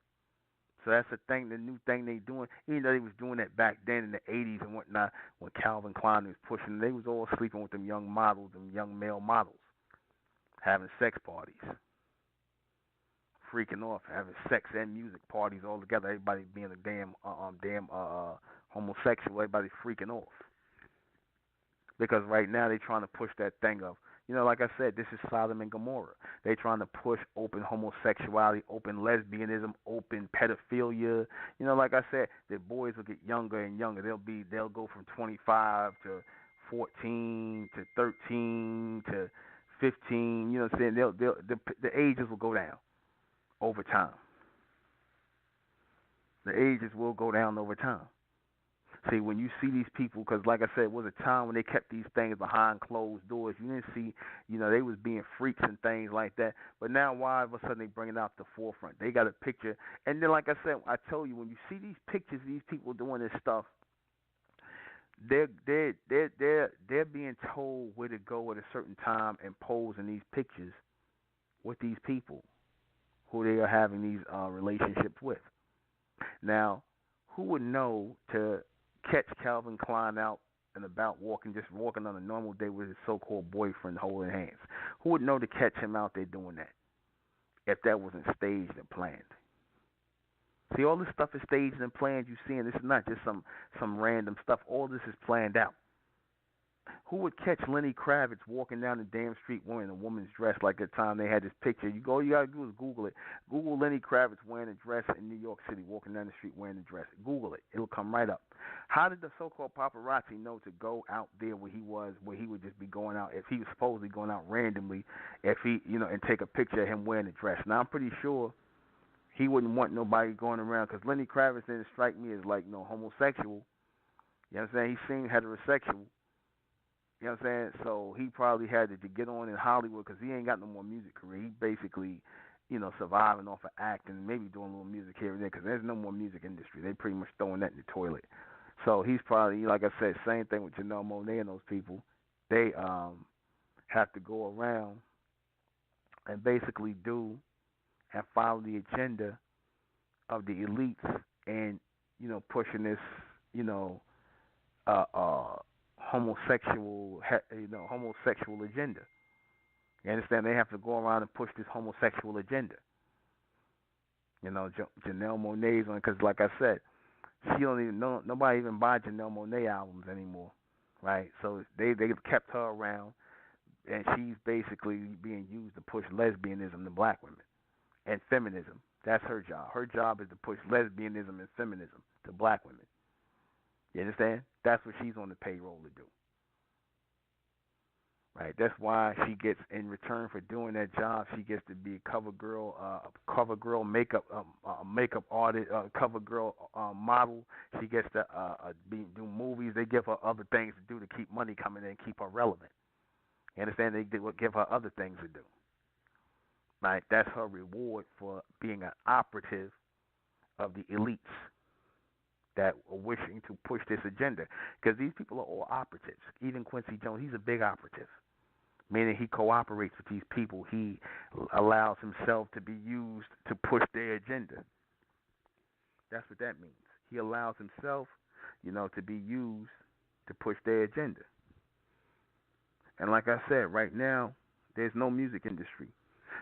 Speaker 1: So that's the thing, the new thing they doing. Even though they was doing that back then in the 80s and whatnot, when Calvin Klein was pushing, they was all sleeping with them young models, them young male models, having sex parties, freaking off, having sex and music parties all together. Everybody being a damn homosexual. Everybody freaking off. Because right now they're trying to push that thing of, like I said, this is Sodom and Gomorrah. They're trying to push open homosexuality, open lesbianism, open pedophilia. Like I said, the boys will get younger and younger. They'll go from 25 to 14 to 13 to 15. You know what I'm saying? The ages will go down over time. The ages will go down over time. See, when you see these people, because like I said, it was a time when they kept these things behind closed doors. You didn't see, they was being freaks and things like that. But now, why all of a sudden they bring it out to the forefront? They got a picture, and then like I said, I told you, when you see these pictures, these people doing this stuff, they're being told where to go at a certain time and pose in these pictures with these people who they are having these relationships with. Now, who would know to catch Calvin Klein out and about walking on a normal day with his so-called boyfriend holding hands? Who would know to catch him out there doing that if that wasn't staged and planned? See, all this stuff is staged and planned. You see, and this is not just some random stuff. All this is planned out. Who would catch Lenny Kravitz walking down the damn street wearing a woman's dress like the time they had this picture? All you gotta do is Google it. Google Lenny Kravitz wearing a dress in New York City, walking down the street wearing a dress. Google it. It'll come right up. How did the so-called paparazzi know to go out there where he would just be going out, if he was supposedly going out randomly, if he, and take a picture of him wearing a dress? Now, I'm pretty sure he wouldn't want nobody going around, because Lenny Kravitz didn't strike me as like no homosexual. You know what I'm saying? He seemed heterosexual. You know what I'm saying? So he probably had to get on in Hollywood, because he ain't got no more music career. He basically, surviving off of acting, maybe doing a little music here and there, because there's no more music industry. They pretty much throwing that in the toilet. So he's probably, like I said, same thing with Janelle Monáe and those people. They have to go around and basically do and follow the agenda of the elites and, pushing this, homosexual agenda. You understand? They have to go around and push this homosexual agenda. Janelle Monáe's on, because like I said, she don't even know, nobody even buy Janelle Monáe albums anymore, right? So they kept her around, and she's basically being used to push lesbianism to black women and feminism. That's her job. Her job is to push lesbianism and feminism to black women. You understand? That's what she's on the payroll to do. Right. That's why she gets, in return for doing that job, she gets to be cover girl makeup, makeup artist, cover girl model. She gets to do movies. They give her other things to do to keep money coming in, keep her relevant. You understand? Will give her other things to do. Right. That's her reward for being an operative of the elites that are wishing to push this agenda. Because these people are all operatives. Even Quincy Jones, he's a big operative, meaning he cooperates with these people. He allows himself to be used to push their agenda. That's what that means. He allows himself, to be used to push their agenda. And like I said, right now, there's no music industry.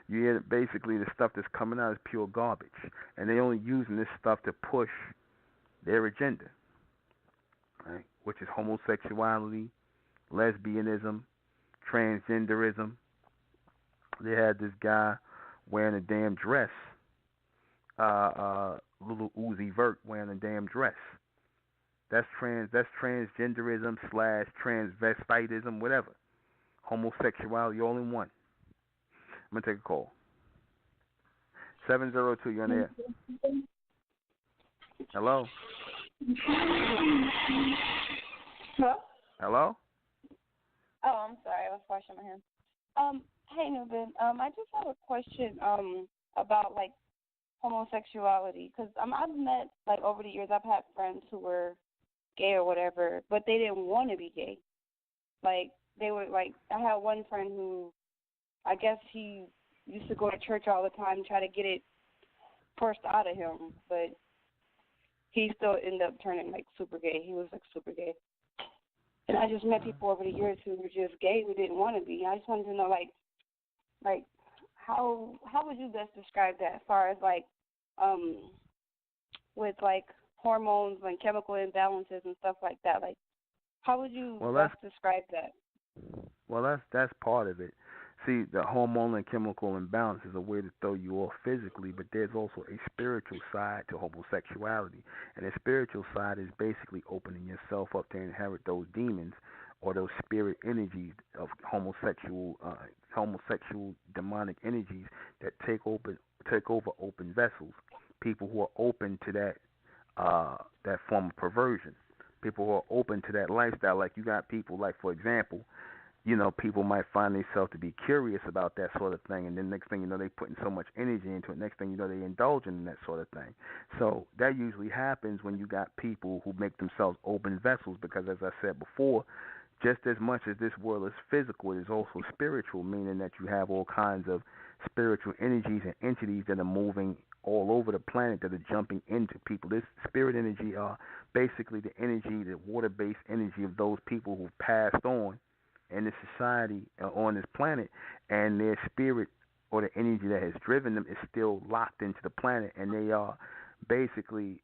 Speaker 1: You hear basically the stuff that's coming out is pure garbage. And they're only using this stuff to push their agenda, right? Which is homosexuality, lesbianism, transgenderism. They had this guy wearing a damn dress, little Uzi Vert wearing a damn dress. That's transgenderism slash transvestitism, whatever. Homosexuality, all in one. I'm gonna take a call. 702, you're on air. Hello?
Speaker 2: Hello?
Speaker 1: Hello?
Speaker 2: Oh, I'm sorry. I was washing my hands. Hey, Nuben. I just have a question about like homosexuality, because I've met, like, over the years, I've had friends who were gay or whatever, but they didn't want to be gay. Like, they were like, I had one friend who, I guess he used to go to church all the time, try to get it forced out of him, but he still ended up turning like super gay. He was like super gay. And I just met people over the years who were just gay who didn't want to be. I just wanted to know, like how would you best describe that, as far as like with like hormones and chemical imbalances and stuff like that? Like, how would you best describe that?
Speaker 1: Well, that's part of it. See, the hormonal and chemical imbalance is a way to throw you off physically, but there's also a spiritual side to homosexuality. And the spiritual side is basically opening yourself up to inherit those demons or those spirit energies of homosexual demonic energies that take over open vessels. People who are open to that form of perversion. People who are open to that lifestyle. Like, you got people, like, for example, people might find themselves to be curious about that sort of thing, and then next thing you know, they're putting so much energy into it. Next thing you know, they're indulging in that sort of thing. So that usually happens when you got people who make themselves open vessels, because, as I said before, just as much as this world is physical, it is also spiritual, meaning that you have all kinds of spiritual energies and entities that are moving all over the planet that are jumping into people. This spirit energy are basically the energy, the water-based energy of those people who passed on in this society, on this planet, and their spirit or the energy that has driven them is still locked into the planet, and they are basically,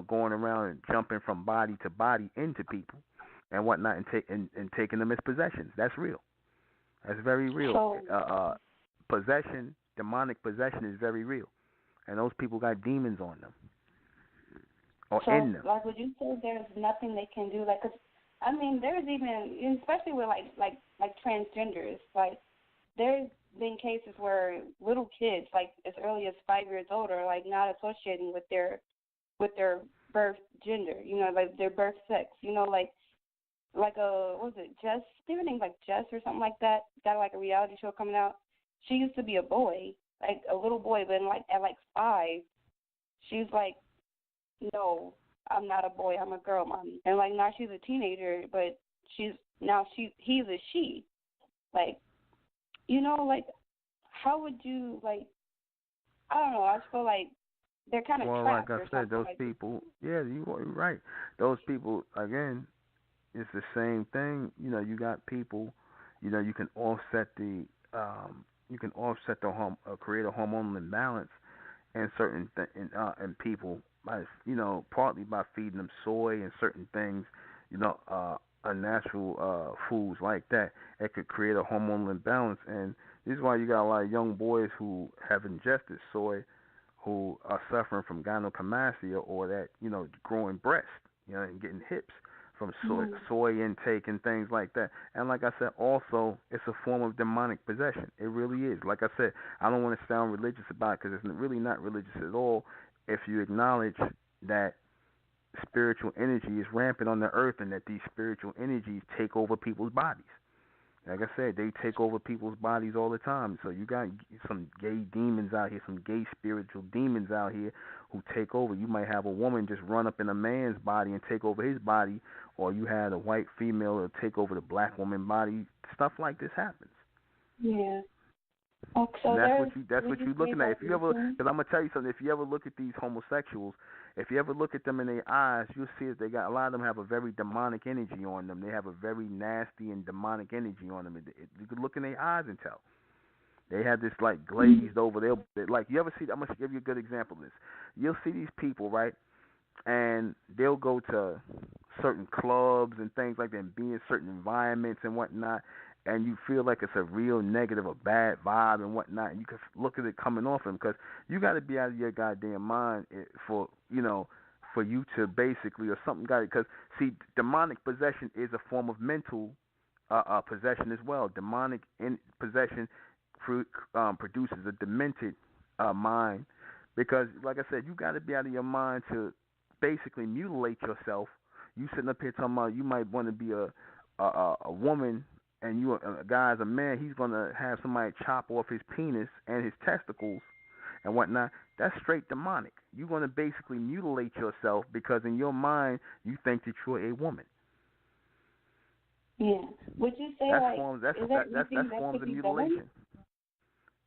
Speaker 1: going around and jumping from body to body into people and whatnot, and taking them as possessions. That's real. That's very real. Possession, demonic possession, is very real, and those people got demons on them or in them.
Speaker 2: Like, would you say there's nothing they can do? Like, 'cause I mean, there's even, especially with like transgenders, like, there's been cases where little kids, like as early as 5 years old, are like not associating with their birth gender, like their birth sex, like a, what was it, Jess? They were named like Jess or something like that. Got like a reality show coming out. She used to be a boy, like a little boy, but at like 5, she's like, no, I'm not a boy, I'm a girl, mommy. And like now she's a teenager, but he's a she. Like, like, how would you, like, I don't know, I just feel like they're kind of trapped.
Speaker 1: Well, like I said, those people, yeah, you're right. Those people, again, it's the same thing. You got people, you can offset the create a hormonal imbalance in certain in people by, partly by feeding them soy and certain things, unnatural foods like that. It could create a hormonal imbalance, and this is why you got a lot of young boys who have ingested soy who are suffering from gynecomastia, or that, growing breast, and getting hips from
Speaker 2: Mm.
Speaker 1: soy intake and things like that. And like I said, also it's a form of demonic possession. It really is. Like I said, I don't want to sound religious about it because it's really not religious at all. If you acknowledge that spiritual energy is rampant on the earth and that these spiritual energies take over people's bodies. Like I said, they take over people's bodies all the time. So you got some gay demons out here, some gay spiritual demons out here who take over. You might have a woman just run up in a man's body and take over his body, or you had a white female that take over the black woman's body. Stuff like this happens.
Speaker 2: Yeah. Oh,
Speaker 1: And
Speaker 2: so there's,
Speaker 1: that's
Speaker 2: would
Speaker 1: what
Speaker 2: you
Speaker 1: you're
Speaker 2: say
Speaker 1: looking at.
Speaker 2: that
Speaker 1: If you ever,
Speaker 2: mental?
Speaker 1: because I'm gonna tell you something. If you ever look at these homosexuals, if you ever look at them in their eyes, you'll see that they got a lot of them have a very demonic energy on them. They have a very nasty and demonic energy on them. You could look in their eyes and tell. They have this like glazed over. Like you ever see? I'm gonna give you a good example of this. You'll see these people, right? And they'll go to certain clubs and things like that and be in certain environments and whatnot, and you feel like it's a real negative, a bad vibe and whatnot, and you can look at it coming off them because you got to be out of your goddamn mind for for you to basically or something got it because see demonic possession is a form of mental possession as well. Demonic possession produces a demented mind because, like I said, you got to be out of your mind to basically mutilate yourself. You sitting up here talking about you might want to be a woman, and you a guy's a man. He's gonna have somebody chop off his penis and his testicles and whatnot. That's straight demonic. You're gonna basically mutilate yourself because in your mind you think that you're a woman.
Speaker 2: Yeah. Would you say
Speaker 1: That's
Speaker 2: like,
Speaker 1: forms. That's
Speaker 2: is there
Speaker 1: that's
Speaker 2: anything that
Speaker 1: forms
Speaker 2: could
Speaker 1: of
Speaker 2: be done?
Speaker 1: mutilation.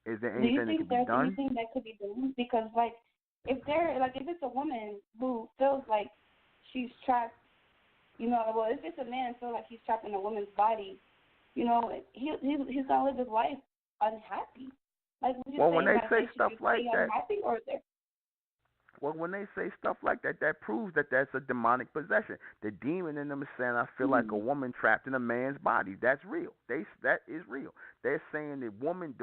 Speaker 1: Is there
Speaker 2: Do you
Speaker 1: anything that
Speaker 2: think
Speaker 1: could be
Speaker 2: there's
Speaker 1: done?
Speaker 2: anything that could be done? Because like, if it's a woman who feels like she's trapped, well, if it's a man feel like he's trapped in a woman's body, he's gonna live his life unhappy. Like, would you
Speaker 1: Well,
Speaker 2: say
Speaker 1: when they
Speaker 2: that
Speaker 1: say
Speaker 2: they should
Speaker 1: stuff
Speaker 2: just stay
Speaker 1: like that,
Speaker 2: unhappy, or is there?
Speaker 1: well, when they say stuff like that, that proves that that's a demonic possession. The demon in them is saying, "I feel like a
Speaker 2: Hmm.
Speaker 1: woman trapped in a man's body." That's real. That is real. They're saying the woman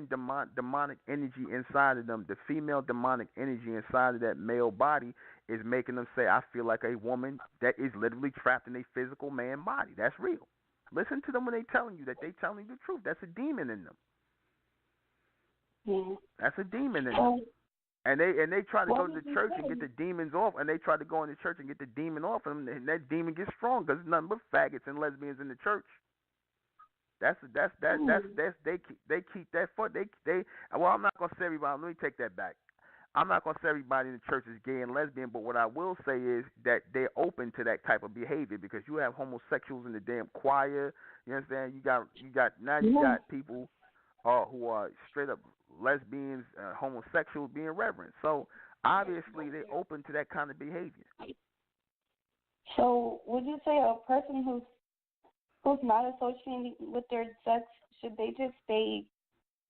Speaker 1: demonic energy inside of them, the female demonic energy inside of that male body, is making them say, "I feel like a woman that is literally trapped in a physical man body." That's real. Listen to them when they telling you that they telling you the truth. That's a demon in them.
Speaker 2: Yeah.
Speaker 1: That's a demon in them.
Speaker 2: So,
Speaker 1: And they try to go
Speaker 2: what
Speaker 1: to
Speaker 2: would
Speaker 1: the
Speaker 2: you
Speaker 1: church and get
Speaker 2: say?
Speaker 1: the demons off, and they try to go in the church and get the demon off them, and that demon gets strong because it's nothing but faggots and lesbians in the church.
Speaker 2: Hmm.
Speaker 1: They keep that for they. Well, I'm not gonna say everybody. Let me take that back. I'm not gonna say everybody in the church is gay and lesbian, but what I will say is that they're open to that type of behavior because you have homosexuals in the damn choir. You understand? You
Speaker 2: Yeah.
Speaker 1: got people who are straight up lesbians, homosexuals being reverent. So obviously they're open to that kind of behavior.
Speaker 2: So, would you say a person who's not associating with their sex, should they just stay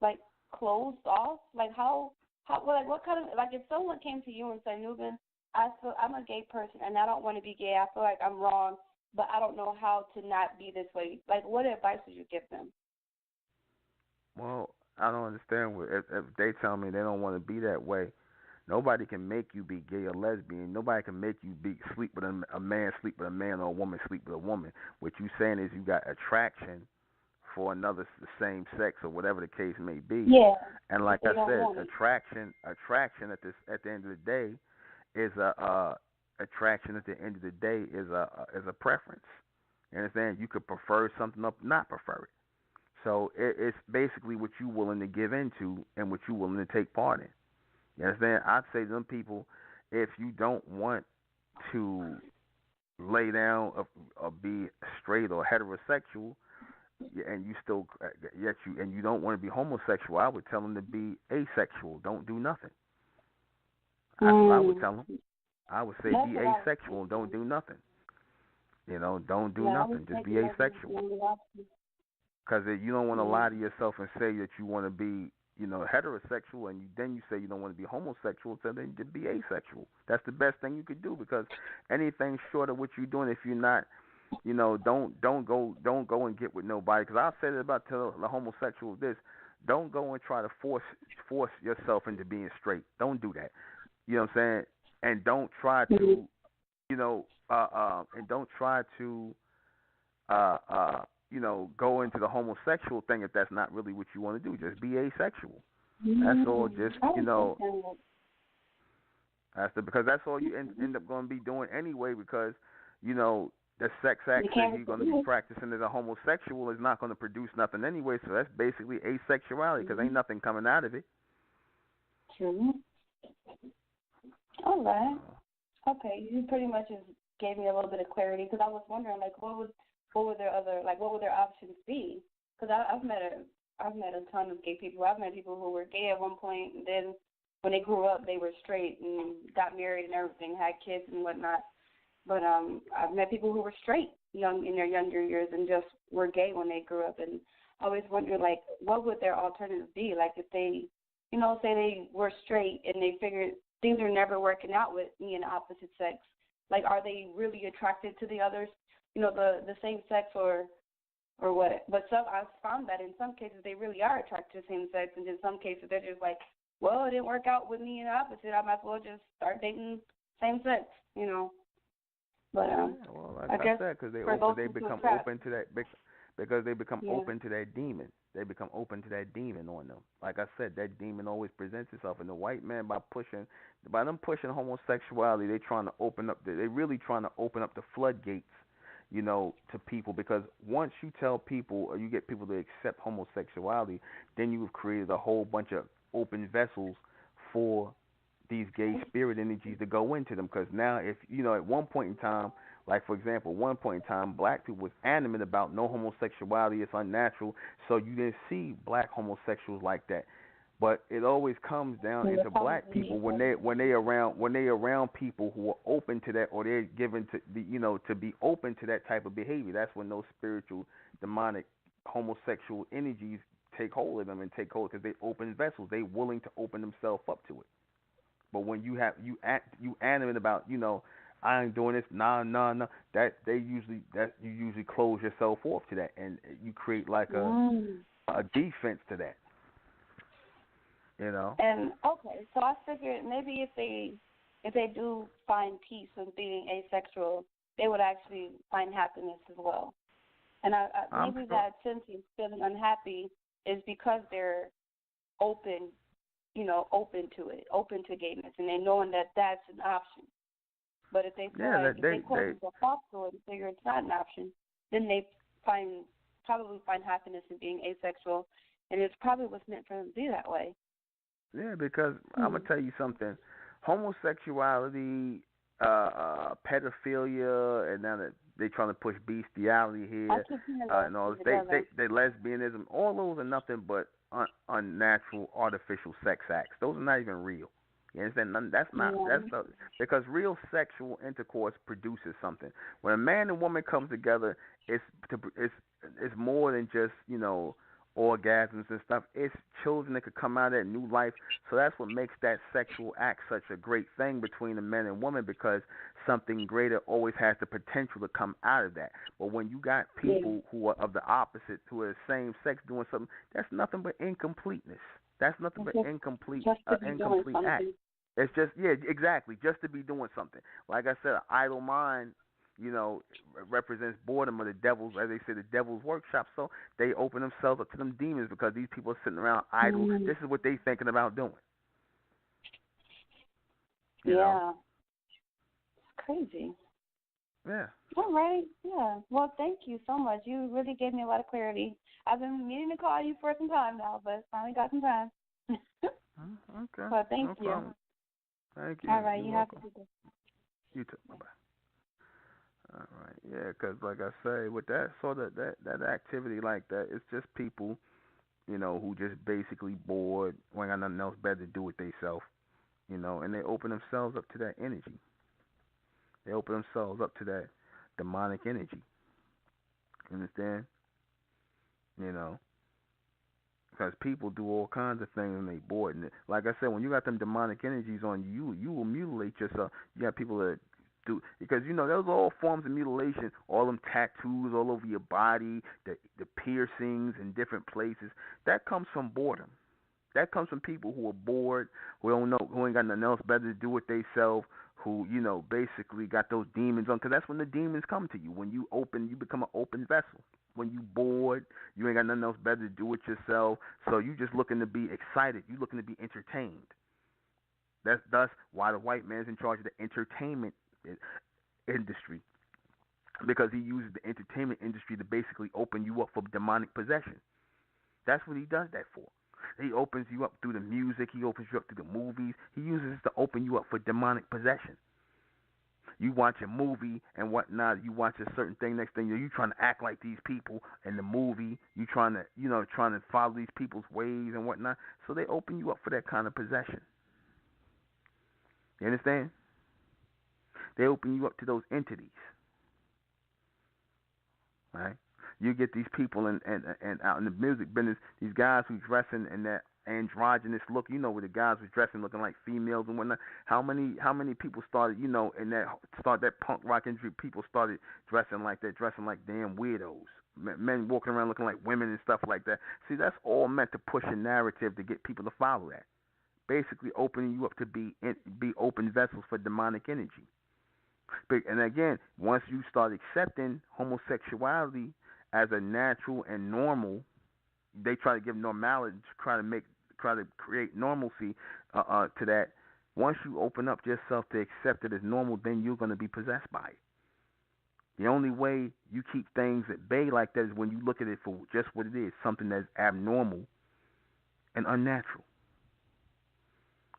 Speaker 2: like closed off? Like like what kind of, like, if someone came to you and said, Nuben, I'm a gay person and I don't want to be gay. I feel like I'm wrong, but I don't know how to not be this way. Like, what advice would you give them?
Speaker 1: Well, I don't understand if they tell me they don't want to be that way. Nobody can make you be gay or lesbian. Nobody can make you be sleep with a man, sleep with a man, or a woman sleep with a woman. What you saying is you got attraction for another the same sex or whatever the case may be.
Speaker 2: Yeah,
Speaker 1: And
Speaker 2: but
Speaker 1: like
Speaker 2: they
Speaker 1: I
Speaker 2: don't
Speaker 1: said,
Speaker 2: want it.
Speaker 1: attraction at the end of the day is a attraction at the end of the day is a preference. You understand? You could prefer something or not prefer it. So it's basically what you willing to give into and what you willing to take part in. You understand? I'd say to them people, if you don't want to lay down or be straight or heterosexual, and you still yet you don't want to be homosexual, I would tell them to be asexual. Don't do nothing. That's what I would
Speaker 2: Mm,
Speaker 1: tell them. I would say
Speaker 2: that's
Speaker 1: be
Speaker 2: what I was
Speaker 1: asexual and don't
Speaker 2: thinking.
Speaker 1: do nothing. Don't do
Speaker 2: Yeah, I was
Speaker 1: nothing. Just be
Speaker 2: thinking maybe
Speaker 1: asexual.
Speaker 2: one of the options.
Speaker 1: Because you don't want to
Speaker 2: Yeah.
Speaker 1: lie to yourself and say that you want to be, heterosexual, and then you say you don't want to be homosexual, so then just be asexual. That's the best thing you could do because anything short of what you're doing, if you're not, don't go and get with nobody. Because I'll say that about to the homosexuals this: don't go and try to force yourself into being straight. Don't do that. You know what I'm saying? And don't try
Speaker 2: Mhm.
Speaker 1: to, you know, and don't try to uh uh go into the homosexual thing if that's not really what you want to do. Just be asexual. That's all.
Speaker 2: Mm,
Speaker 1: Just
Speaker 2: I understand that.
Speaker 1: because that's all you end up going to be doing anyway. Because you know the sex
Speaker 2: You
Speaker 1: acts that
Speaker 2: can't
Speaker 1: you're going to be
Speaker 2: refuse.
Speaker 1: practicing as a homosexual is not going to produce nothing anyway. So that's basically asexuality because
Speaker 2: Mm-hmm.
Speaker 1: ain't nothing coming out of it.
Speaker 2: True. All right.
Speaker 1: Uh,
Speaker 2: Okay. You pretty much just gave me a little bit of clarity because I was wondering, like, what would their other, like, what would their options be? Because I've met a ton of gay people. I've met people who were gay at one point, and then when they grew up, they were straight and got married and everything, had kids and whatnot. But I've met people who were straight young in their younger years and just were gay when they grew up, and I always wondered, like, what would their alternative be? Like, if they, say they were straight and they figured things are never working out with me and the opposite sex. Like, are they really attracted to the others, the same sex, or what? But I've found that in some cases they really are attracted to the same sex, and in some cases they're just like, well, it didn't work out with me and the opposite. I might as well just start dating same sex. But
Speaker 1: yeah, well, like
Speaker 2: I
Speaker 1: I
Speaker 2: guess
Speaker 1: said, because
Speaker 2: for those
Speaker 1: they
Speaker 2: who feel
Speaker 1: become
Speaker 2: trapped,
Speaker 1: open to that because they become
Speaker 2: yeah,
Speaker 1: open to that demon. They become open to that demon on them. Like I said, that demon always presents itself in the white man by them pushing homosexuality. They really trying to open up the floodgates, to people because once you tell people or you get people to accept homosexuality, then you've created a whole bunch of open vessels for these gay spirit energies to go into them. Because now, if at one point in time, like for example, one point in time, black people was adamant about no homosexuality, it's unnatural, so you didn't see black homosexuals like that. But it always comes down
Speaker 2: yeah,
Speaker 1: into black
Speaker 2: probably
Speaker 1: people when they around people who are open to that or they're given to to be open to that type of behavior. That's when those spiritual demonic homosexual energies take hold of them and take hold because they open vessels. They willing to open themselves up to it. But when you adamant about I ain't doing this nah that you usually close yourself off to that and you create like
Speaker 2: mm.
Speaker 1: a defense to that you know
Speaker 2: And okay, so I figured maybe if they do find peace in being asexual, they would actually find happiness as well. And
Speaker 1: I'm
Speaker 2: maybe
Speaker 1: sure
Speaker 2: that sense of feeling unhappy is because they're open, open to it, open to gayness, and they knowing that that's an option. But if they feel
Speaker 1: yeah
Speaker 2: like
Speaker 1: that
Speaker 2: if they close themselves off to it and figure it's not an option, then they find probably find happiness in being asexual, and it's probably what's meant for them to be that way.
Speaker 1: because I'm
Speaker 2: Hmm.
Speaker 1: gonna tell you something homosexuality pedophilia and now that they trying to push bestiality
Speaker 2: I
Speaker 1: here
Speaker 2: keep hearing those
Speaker 1: and all
Speaker 2: two
Speaker 1: this
Speaker 2: together.
Speaker 1: they lesbianism all those are nothing but unnatural artificial sex acts those are not even real you understand
Speaker 2: Yeah.
Speaker 1: because real sexual intercourse produces something when a man and woman comes together it's it's more than just orgasms and stuff. It's children that could come out of that new life. So that's what makes that sexual act such a great thing between a man and woman because something greater always has the potential to come out of that. But when you got
Speaker 2: Yeah.
Speaker 1: people who are of the opposite, who are the same sex doing something, that's nothing but incompleteness. That's nothing
Speaker 2: It's
Speaker 1: but
Speaker 2: just to be doing
Speaker 1: incomplete act.
Speaker 2: something.
Speaker 1: It's just yeah, exactly, just to be doing something. Like I said, an idle mind, represents boredom or the devil's, as they say, the devil's workshop. So they open themselves up to them demons because these people are sitting around idle.
Speaker 2: Mm.
Speaker 1: This is what they thinking about doing. You know?
Speaker 2: Yeah. It's crazy.
Speaker 1: Yeah.
Speaker 2: All right. Yeah. Well, thank you so much. You really gave me a lot of clarity. I've been meaning to call you for some time now, but finally got some time.
Speaker 1: Okay.
Speaker 2: Well, thank
Speaker 1: No
Speaker 2: you.
Speaker 1: problem. Thank
Speaker 2: All
Speaker 1: you.
Speaker 2: right.
Speaker 1: You're
Speaker 2: You have a
Speaker 1: welcome.
Speaker 2: good day.
Speaker 1: You too. Bye bye. All right. Yeah, 'cause like I say, with that sort of that activity like that, it's just people, who just basically bored, who ain't got nothing else better to do with themselves, and they open themselves up to that energy. They open themselves up to that demonic energy. You understand? You know, because people do all kinds of things when they bored. And like I said, when you got them demonic energies on you, you will mutilate yourself. You got people that do because those are all forms of mutilation. All them tattoos all over your body, the piercings in different places. That comes from boredom. That comes from people who are bored, who don't know, who ain't got nothing else better to do with themselves, who basically got those demons on. Because that's when the demons come to you. When you open, you become an open vessel. When you bored, you ain't got nothing else better to do with yourself. So you just looking to be excited. You looking to be entertained. That's thus why the white man's in charge of the entertainment industry, because he uses the entertainment industry to basically open you up for demonic possession. That's what he does that for. He opens you up through the music. He opens you up through the movies. He uses it to open you up for demonic possession. You watch a movie and whatnot. You watch a certain thing. Next thing you trying to act like these people in the movie. You trying to trying to follow these people's ways and whatnot. So they open you up for that kind of possession. You understand? They open you up to those entities. Right? You get these people and out in the music business, these guys who dressing in that androgynous look, where the guys was dressing looking like females and whatnot. How many people started, in that punk rock industry, people started dressing like that, dressing like damn weirdos. Men walking around looking like women and stuff like that. See, that's all meant to push a narrative to get people to follow that. Basically opening you up to be open vessels for demonic energy. And again, once you start accepting homosexuality as a natural and normal, they try to give normality, try to create normalcy to that. Once you open up yourself to accept it as normal, then you're going to be possessed by it. The only way you keep things at bay like that is when you look at it for just what it is, something that's abnormal and unnatural.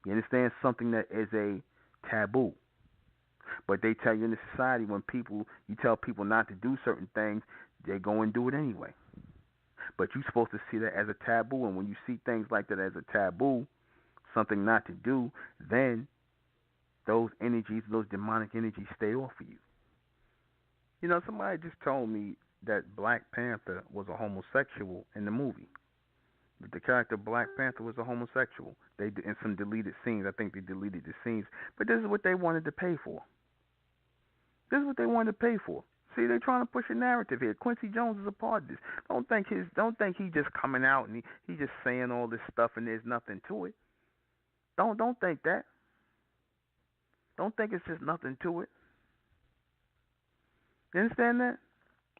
Speaker 1: You understand? Something that is a taboo. But they tell you in the society, when you tell people not to do certain things, they go and do it anyway. But you're supposed to see that as a taboo, and when you see things like that as a taboo, something not to do, then those energies, those demonic energies, stay off of you. Somebody just told me that Black Panther was a homosexual in the movie. That the character Black Panther was a homosexual. They in some deleted scenes. I think they deleted the scenes, but this is what they wanted to pay for. This is what they wanted to pay for. See, they're trying to push a narrative here. Quincy Jones is a part of this. Don't think he just coming out and he just saying all this stuff and there's nothing to it. Don't think that. Don't think it's just nothing to it. You understand that?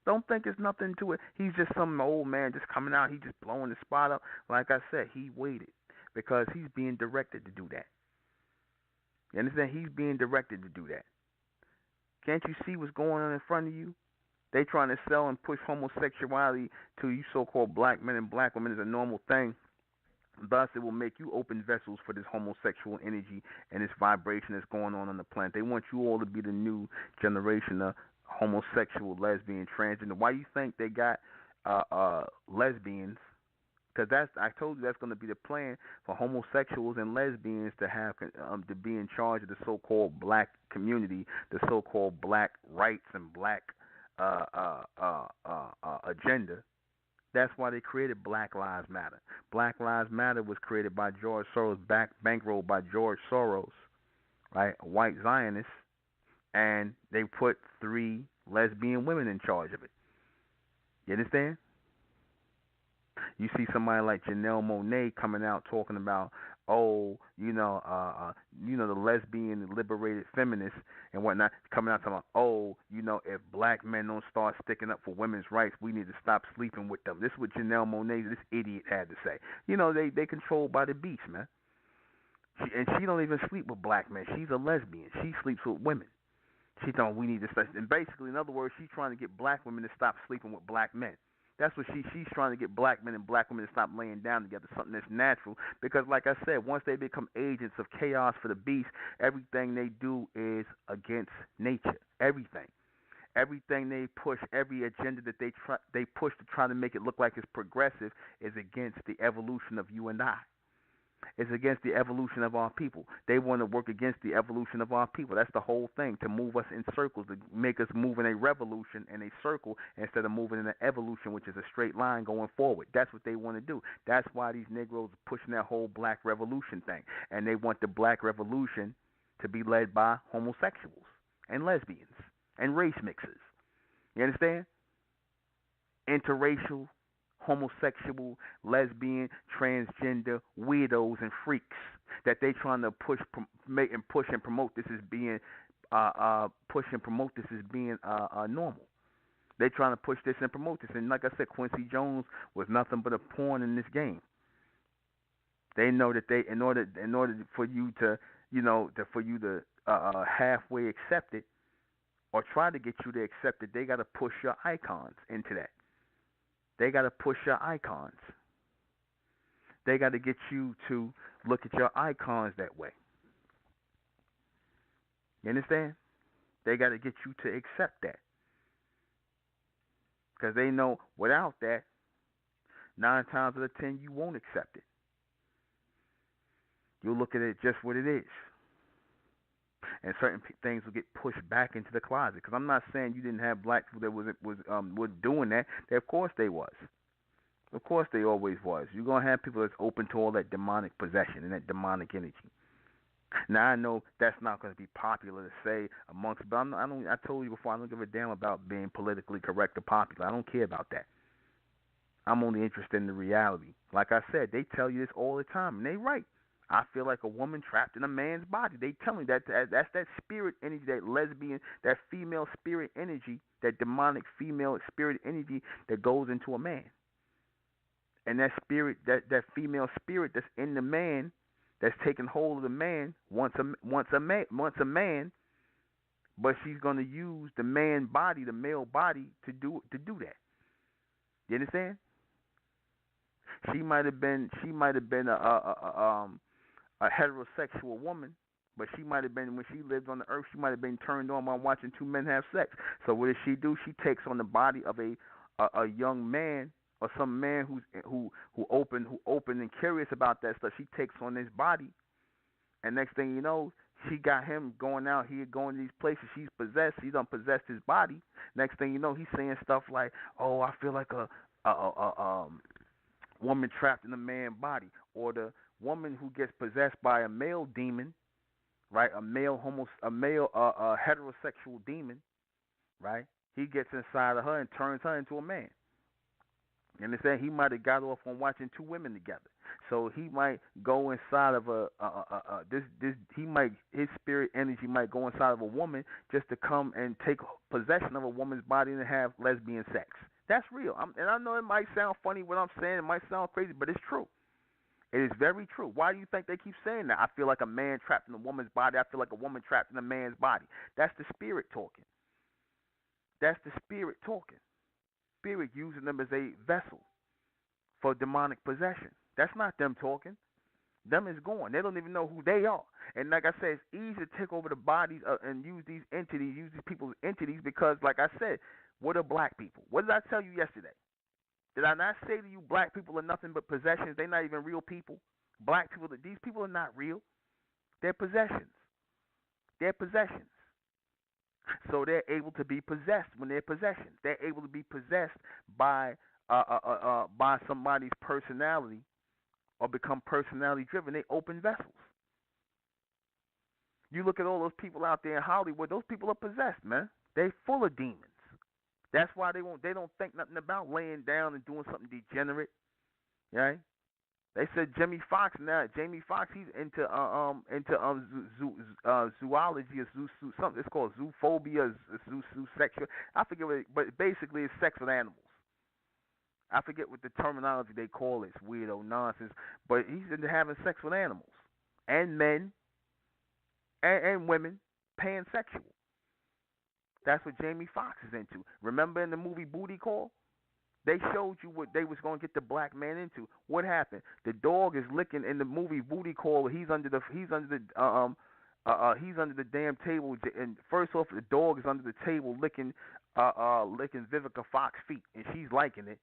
Speaker 1: Don't think it's nothing to it. He's just some old man just coming out. He's just blowing the spot up. Like I said, he waited because he's being directed to do that. You understand? He's being directed to do that. Can't you see what's going on in front of you? They trying to sell and push homosexuality to you so-called black men and black women as a normal thing. Thus, it will make you open vessels for this homosexual energy and this vibration that's going on the planet. They want you all to be the new generation of homosexual, lesbian, transgender. Why you think they got lesbians? Because I told you that's going to be the plan for homosexuals and lesbians to have to be in charge of the so-called black community, the so-called black rights and black agenda. That's why they created Black Lives Matter. Black Lives Matter was created by George Soros, bankrolled by George Soros, right? A white Zionist, and they put 3 lesbian women in charge of it. You understand? You see somebody like Janelle Monáe coming out talking about, the lesbian liberated feminists and whatnot, coming out talking about, if black men don't start sticking up for women's rights, we need to stop sleeping with them. This is what Janelle Monáe, this idiot, had to say. They controlled by the beast, man. She don't even sleep with black men. She's a lesbian. She sleeps with women. She thought we need to start. And basically, in other words, she's trying to get black women to stop sleeping with black men. That's what she's trying to get black men and black women to stop laying down together, something that's natural. Because, like I said, once they become agents of chaos for the beast, everything they do is against nature. Everything they push, every agenda that they push to try to make it look like it's progressive, is against the evolution of you and I. It's against the evolution of our people. They want to work against the evolution of our people. That's the whole thing, to move us in circles, to make us move in a revolution, in a circle, instead of moving in an evolution, which is a straight line going forward. That's what they want to do. That's why these Negroes are pushing that whole black revolution thing. And they want the black revolution to be led by homosexuals and lesbians and race mixers. You understand? Interracial homosexual, lesbian, transgender weirdos and freaks that they trying to make and push and promote this as being push and promote this as being normal. They trying to push this and promote this, and like I said, Quincy Jones was nothing but a pawn in this game. They know that they in order for you to for you to halfway accept it or try to get you to accept it, they got to push your icons into that. They got to push your icons. They got to get you to look at your icons that way. You understand? They got to get you to accept that. Because they know without that, 9 times out of 10, you won't accept it. You'll look at it just what it is. And certain things will get pushed back into the closet. Because I'm not saying you didn't have black people that was doing that. Of course they was. Of course they always was. You're going to have people that's open to all that demonic possession and that demonic energy. Now I know that's not going to be popular to say amongst, but I told you before, I don't give a damn about being politically correct or popular. I don't care about that. I'm only interested in the reality. Like I said, they tell you this all the time, and they right. I feel like a woman trapped in a man's body. They tell me that's that spirit energy, that lesbian, that female spirit energy, that demonic female spirit energy that goes into a man. And that spirit, that female spirit that's in the man, that's taking hold of the man, wants a man, but she's going to use the man body, the male body, to do that. You understand? She might have been a heterosexual woman, but she might have been, when she lived on the earth, she might have been turned on by watching 2 men have sex. So what does she do? She takes on the body of a young man or some man who open and curious about that stuff. She takes on his body, and next thing you know, she got him going out here, going to these places. She's possessed. She done possessed his body. Next thing you know, he's saying stuff like, "Oh, I feel like a woman trapped in a man body," or the woman who gets possessed by a male demon, right? A heterosexual demon, right? He gets inside of her and turns her into a man. And they say he might have got off on watching 2 women together, so he might go inside of his spirit energy might go inside of a woman just to come and take possession of a woman's body and have lesbian sex. That's real. And I know it might sound funny what I'm saying. It might sound crazy, but it's true. It is very true. Why do you think they keep saying that? I feel like a man trapped in a woman's body. I feel like a woman trapped in a man's body. That's the spirit talking. That's the spirit talking. Spirit using them as a vessel for demonic possession. That's not them talking. Them is gone. They don't even know who they are. And like I said, it's easy to take over the bodies and use these people's entities because, like I said, what are black people? What did I tell you yesterday? Did I not say to you black people are nothing but possessions? They're not even real people. Black people, these people are not real. They're possessions. They're possessions. So they're able to be possessed when they're possessions. They're able to be possessed by somebody's personality or become personality driven. They open vessels. You look at all those people out there in Hollywood, those people are possessed, man. They full of demons. That's why they don't think nothing about laying down and doing something degenerate. Right? They said Jamie Foxx, he's into zoology or something. It's called zoophobia, zoosexual. I forget what but basically it's sex with animals. I forget what the terminology they call it. It's weirdo nonsense. But he's into having sex with animals and men and women, pansexual. That's what Jamie Foxx is into. Remember in the movie Booty Call? They showed you what they was going to get the black man into. What happened? The dog is licking in the movie Booty Call. He's under the damn table. And first off, the dog is under the table licking Vivica Fox's feet, and she's liking it,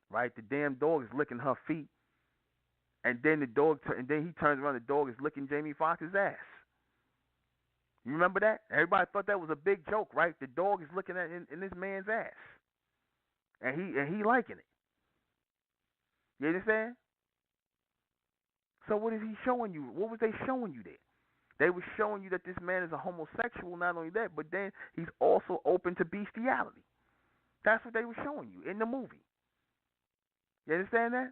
Speaker 1: right? The damn dog is licking her feet, and then he turns around. The dog is licking Jamie Foxx's ass. You remember that? Everybody thought that was a big joke, right? The dog is looking at in this man's ass. And he liking it. You understand? So what is he showing you? What was they showing you there? They were showing you that this man is a homosexual, not only that, but then he's also open to bestiality. That's what they were showing you in the movie. You understand that?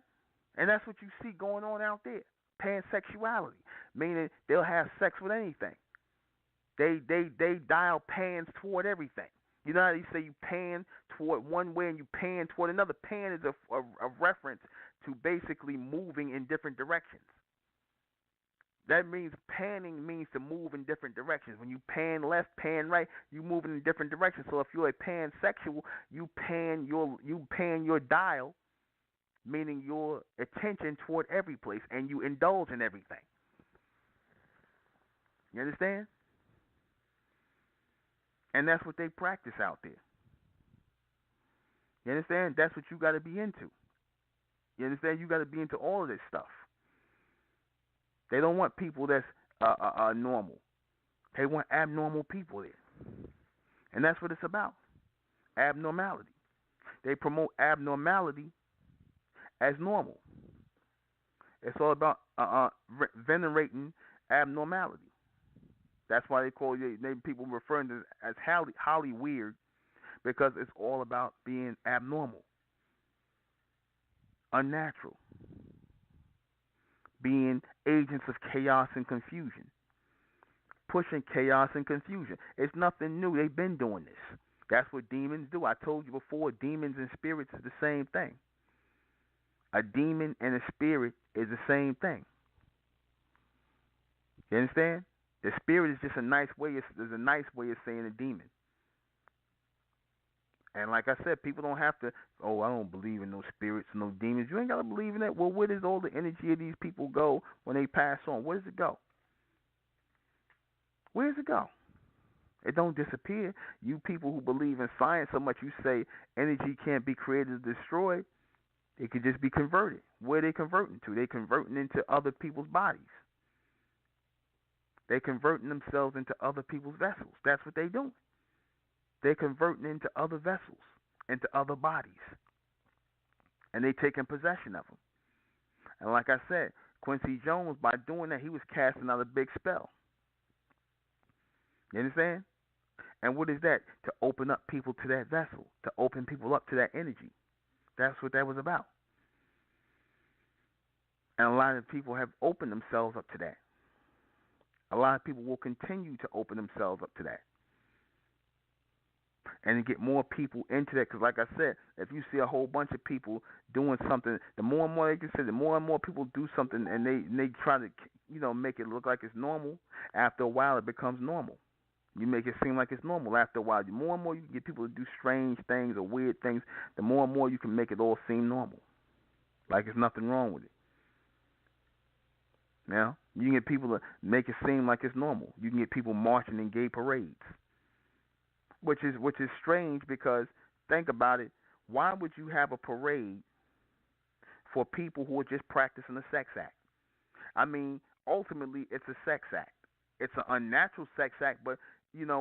Speaker 1: And that's what you see going on out there. Pansexuality, meaning they'll have sex with anything. They dial pans toward everything. You know how you say you pan toward one way and you pan toward another. Pan is a reference to basically moving in different directions. That means panning means to move in different directions. When you pan left, pan right, you move in different directions. So if you're a pansexual, you pan your dial, meaning your attention toward every place, and you indulge in everything. You understand? And that's what they practice out there. You understand? That's what you got to be into. You understand? You got to be into all of this stuff. They don't want people that's normal. They want abnormal people there. And that's what it's about. Abnormality. They promote abnormality as normal. It's all about venerating abnormality. That's why they call people referring to it as Holly weird, because it's all about being abnormal, unnatural, being agents of chaos and confusion, pushing chaos and confusion. It's nothing new. They've been doing this. That's what demons do. I told you before, demons and spirits is the same thing. A demon and a spirit is the same thing. You understand? The spirit is just a nice way. There's a nice way of saying a demon. And like I said, people don't have to. Oh, I don't believe in no spirits, no demons. You ain't gotta believe in that. Well, where does all the energy of these people go when they pass on? Where does it go? Where does it go? It don't disappear. You people who believe in science so much, you say energy can't be created or destroyed. It could just be converted. Where are they converting to? They converting into other people's bodies. They converting themselves into other people's vessels. That's what they doing. They're converting into other vessels, into other bodies. And they taking possession of them. And like I said, Quincy Jones, by doing that, he was casting out a big spell. You understand? And what is that? To open up people to that vessel, to open people up to that energy. That's what that was about. And a lot of people have opened themselves up to that. A lot of people will continue to open themselves up to that. And to get more people into that, because like I said, if you see a whole bunch of people doing something, the more and more they can say, the more and more people do something, and they try to, make it look like it's normal. After a while, it becomes normal. You make it seem like it's normal. After a while, the more and more you can get people to do strange things or weird things, the more and more you can make it all seem normal, like there's nothing wrong with it. Now, you can get people to make it seem like it's normal. You can get people marching in gay parades. Which is strange, because think about it. Why would you have a parade for people who are just practicing a sex act? I mean, ultimately, it's a sex act. It's an unnatural sex act, but,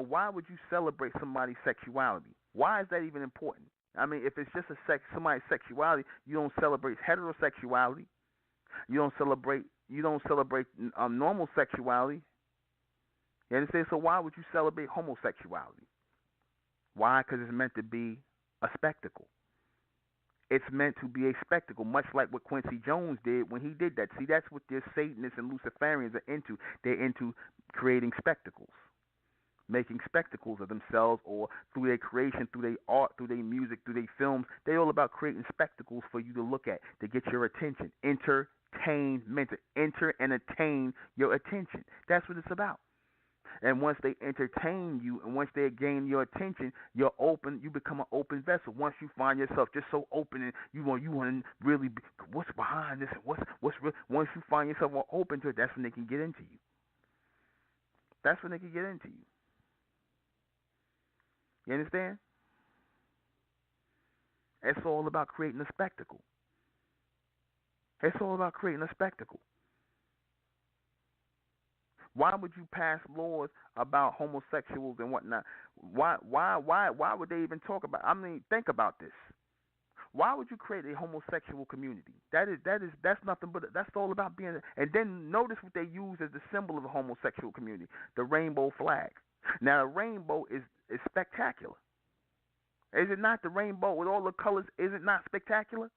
Speaker 1: why would you celebrate somebody's sexuality? Why is that even important? I mean, if it's just somebody's sexuality, you don't celebrate heterosexuality. You don't celebrate normal sexuality. You understand? So why would you celebrate homosexuality? Why? Because it's meant to be a spectacle. It's meant to be a spectacle, much like what Quincy Jones did when he did that. See, that's what the Satanists and Luciferians are into. They're into creating spectacles, making spectacles of themselves, or through their creation, through their art, through their music, through their films. They're all about creating spectacles for you to look at, to get your attention. Enter and attain your attention. That's what it's about. And once they entertain you, and once they gain your attention, you're open. You become an open vessel. Once you find yourself just so open, and you want to really be, what's behind this? What's real? Once you find yourself more open to it, that's when they can get into you. That's when they can get into you. You understand? It's all about creating a spectacle. It's all about creating a spectacle. Why would you pass laws about homosexuals and whatnot? Why would they even talk about? I mean, think about this. Why would you create a homosexual community? That's nothing but that's all about being. And then notice what they use as the symbol of a homosexual community: the rainbow flag. Now, the rainbow is spectacular. Is it not? The rainbow with all the colors, is it not spectacular?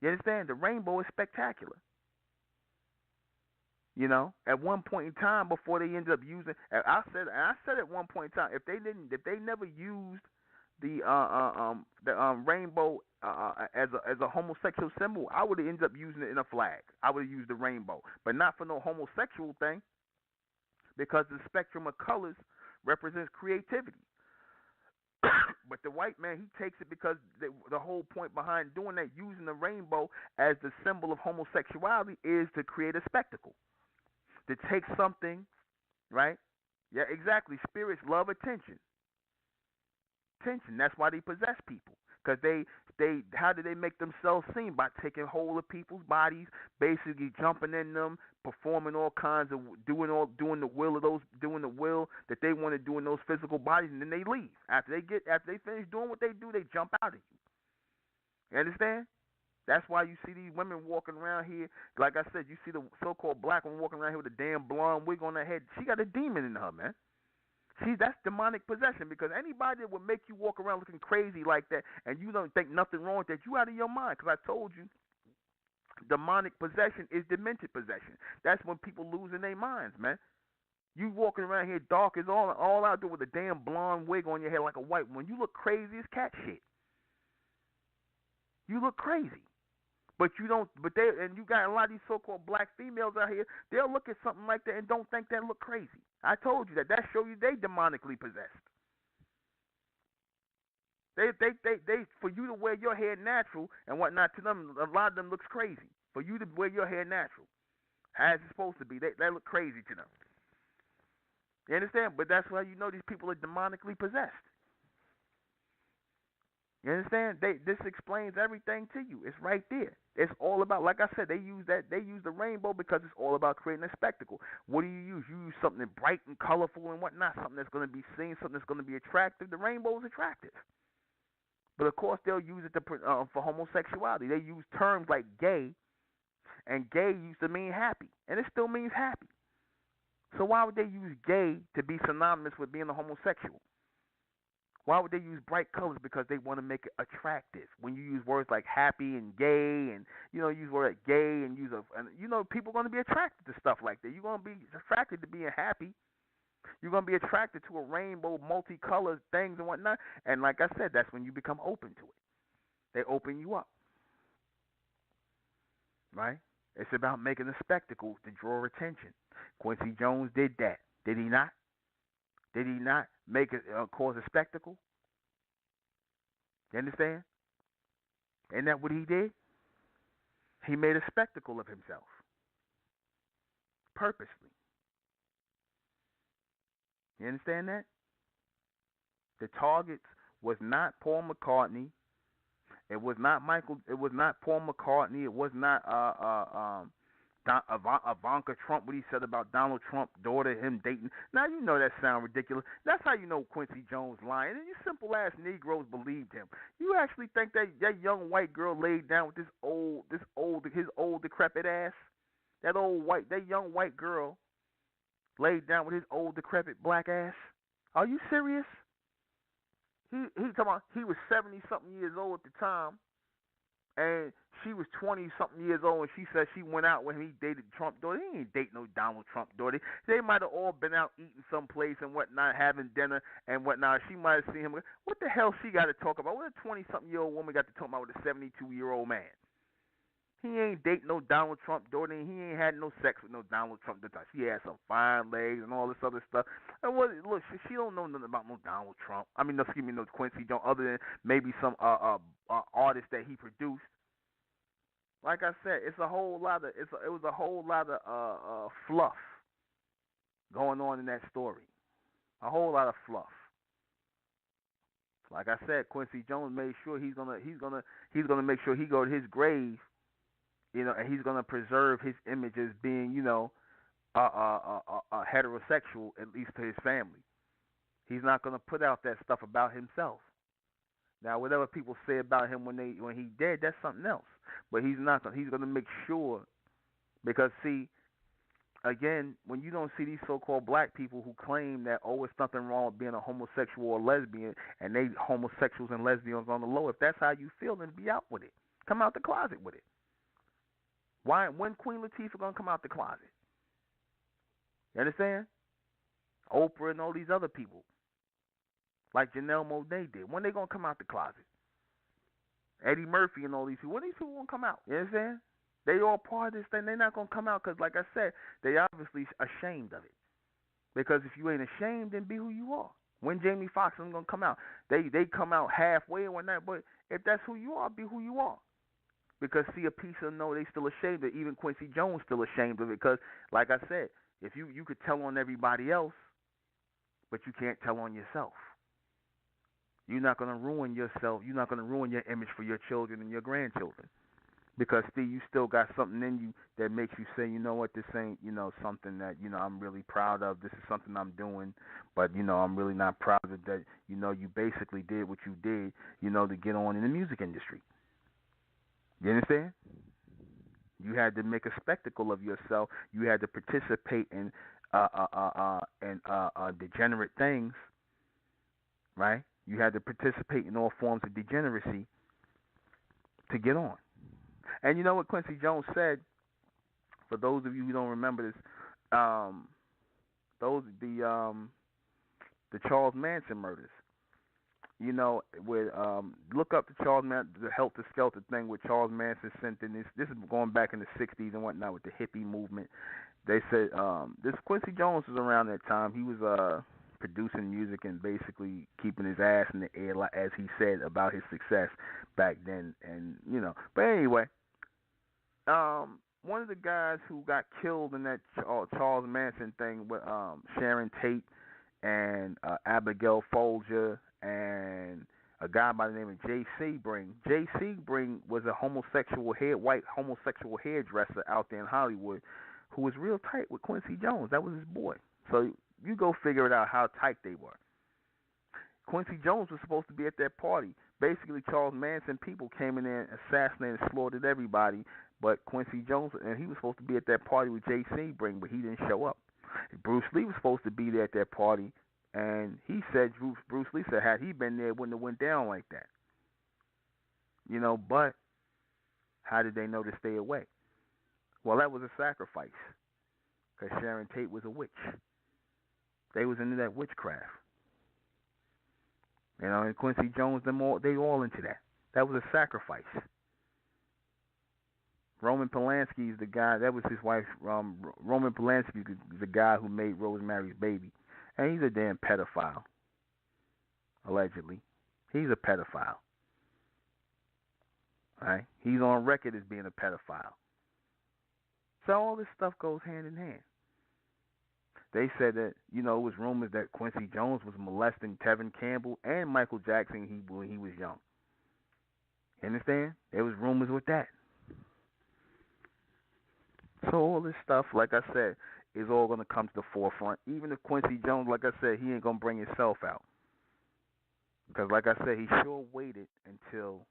Speaker 1: You understand? The rainbow is spectacular. At one point in time, before they ended up using, I said at one point in time, if they never used the rainbow as a homosexual symbol, I would have ended up using it in a flag. I would have used the rainbow, but not for no homosexual thing, because the spectrum of colors represents creativity. But the white man, he takes it because the whole point behind doing that, using the rainbow as the symbol of homosexuality, is to create a spectacle, to take something, right? Yeah, exactly. Spirits love attention. That's why they possess people. Because how do they make themselves seen? By taking hold of people's bodies, basically jumping in them, performing all kinds of doing the will that they want to do in those physical bodies, and then they leave. After they finish doing what they do, they jump out at you. You understand? That's why you see these women walking around here. Like I said, you see the so-called black woman walking around here with a damn blonde wig on her head. She got a demon in her, man. See, that's demonic possession, because anybody that would make you walk around looking crazy like that and you don't think nothing wrong with that, you out of your mind. Because I told you, demonic possession is demented possession. That's when people losing their minds, man. You walking around here dark as all out there with a damn blonde wig on your head like a white one. You look crazy as cat shit. You look crazy. But you don't. And you got a lot of these so-called black females out here. They'll look at something like that and don't think that look crazy. I told you that. That shows you they demonically possessed. They for you to wear your hair natural and whatnot, to them, a lot of them looks crazy. For you to wear your hair natural, as it's supposed to be, they look crazy to them. You understand? But that's why you know these people are demonically possessed. You understand? This explains everything to you. It's right there. It's all about, like I said, they use the rainbow because it's all about creating a spectacle. What do you use? You use something bright and colorful and whatnot, something that's going to be seen, something that's going to be attractive. The rainbow is attractive. But of course, they'll use it for homosexuality. They use terms like gay, and gay used to mean happy, and it still means happy. So why would they use gay to be synonymous with being a homosexual? Why would they use bright colors? Because they want to make it attractive. When you use words like happy and gay, and use words like gay, and people are going to be attracted to stuff like that. You're going to be attracted to being happy. You're going to be attracted to a rainbow, multicolored things and whatnot. And like I said, that's when you become open to it. They open you up, right? It's about making a spectacle to draw attention. Quincy Jones did that, did he not? Did he not make it cause a spectacle? You understand? Isn't that what he did? He made a spectacle of himself, purposely. You understand that? The targets was not Paul McCartney. It was not Michael. It was not Paul McCartney. It was not Ivanka Trump, what he said about Donald Trump's daughter, him dating. Now you know that sounds ridiculous. That's how you know Quincy Jones lying. And you simple ass Negroes believed him. You actually think that young white girl laid down with his old decrepit ass? That young white girl laid down with his old decrepit black ass? Are you serious? He talking about he was 70-something years old at the time, and she was 20-something years old, and she said she went out when he dated Trump daughter. He ain't date no Donald Trump daughter. They might have all been out eating someplace and whatnot, having dinner and whatnot. She might have seen him. What the hell she got to talk about? What a 20-something-year-old woman got to talk about with a 72-year-old man? He ain't dating no Donald Trump daughter, and he ain't had no sex with no Donald Trump daughter. She had some fine legs and all this other stuff. And look, she don't know nothing about no Donald Trump. I mean, no Quincy Jones, other than maybe some artist that he produced. Like I said, it was a whole lot of fluff going on in that story. A whole lot of fluff. Like I said, Quincy Jones made sure he's gonna make sure he go to his grave, and he's gonna preserve his image as being, a heterosexual, at least to his family. He's not gonna put out that stuff about himself. Now, whatever people say about him when he dead, that's something else. But he's not gonna. He's gonna make sure, because see, again, when you don't see these so-called black people who claim that it's nothing wrong with being a homosexual or lesbian, and they homosexuals and lesbians on the low. If that's how you feel, then be out with it. Come out the closet with it. Why? When Queen Latifah gonna come out the closet? You understand? Oprah and all these other people, like Janelle Monáe did. When they gonna come out the closet? Eddie Murphy and all these people. When these people gonna come out? You understand? They all part of this thing. They're not gonna come out because, like I said, they obviously ashamed of it. Because if you ain't ashamed, then be who you are. When Jamie Foxx is gonna come out, they come out halfway or not. But if that's who you are, be who you are. Because see, a piece of no, they still ashamed of it. Even Quincy Jones still ashamed of it. Because, like I said, if you could tell on everybody else, but you can't tell on yourself. You're not gonna ruin yourself. You're not gonna ruin your image for your children and your grandchildren. Because Steve, you still got something in you that makes you say, you know what, this ain't, something that, I'm really proud of. This is something I'm doing, but, I'm really not proud of that, you basically did what you did, to get on in the music industry. You understand? You had to make a spectacle of yourself. You had to participate in degenerate things, right? You had to participate in all forms of degeneracy to get on. And you know what Quincy Jones said? For those of you who don't remember this, those the Charles Manson murders. With look up the Charles Manson, the Helter Skelter thing with Charles Manson sent in this. This is going back in the '60s and whatnot with the hippie movement. They said this Quincy Jones was around that time. He was producing music and basically keeping his ass in the air, as he said about his success back then. And but anyway. One of the guys who got killed in that Charles Manson thing with Sharon Tate and Abigail Folger and a guy by the name of J.C. Bring. J.C. Bring was a white homosexual hairdresser out there in Hollywood who was real tight with Quincy Jones. That was his boy. So you go figure it out how tight they were. Quincy Jones was supposed to be at that party. Basically, Charles Manson people came in there and assassinated and slaughtered everybody. But Quincy Jones, and he was supposed to be at that party with J.C. Bring, but he didn't show up. Bruce Lee was supposed to be there at that party, and he said, Bruce Lee said, had he been there, it wouldn't have went down like that. But how did they know to stay away? Well, that was a sacrifice, because Sharon Tate was a witch. They was into that witchcraft. And Quincy Jones, they all into that. That was a sacrifice. Roman Polanski is the guy, that was his wife, Roman Polanski is the guy who made Rosemary's Baby. And he's a damn pedophile, allegedly. He's a pedophile. Right? He's on record as being a pedophile. So all this stuff goes hand in hand. They said that, it was rumors that Quincy Jones was molesting Tevin Campbell and Michael Jackson when he was young. You understand? There was rumors with that. So all this stuff, like I said, is all going to come to the forefront. Even if Quincy Jones, like I said, he ain't going to bring himself out. Because, like I said, he sure waited until,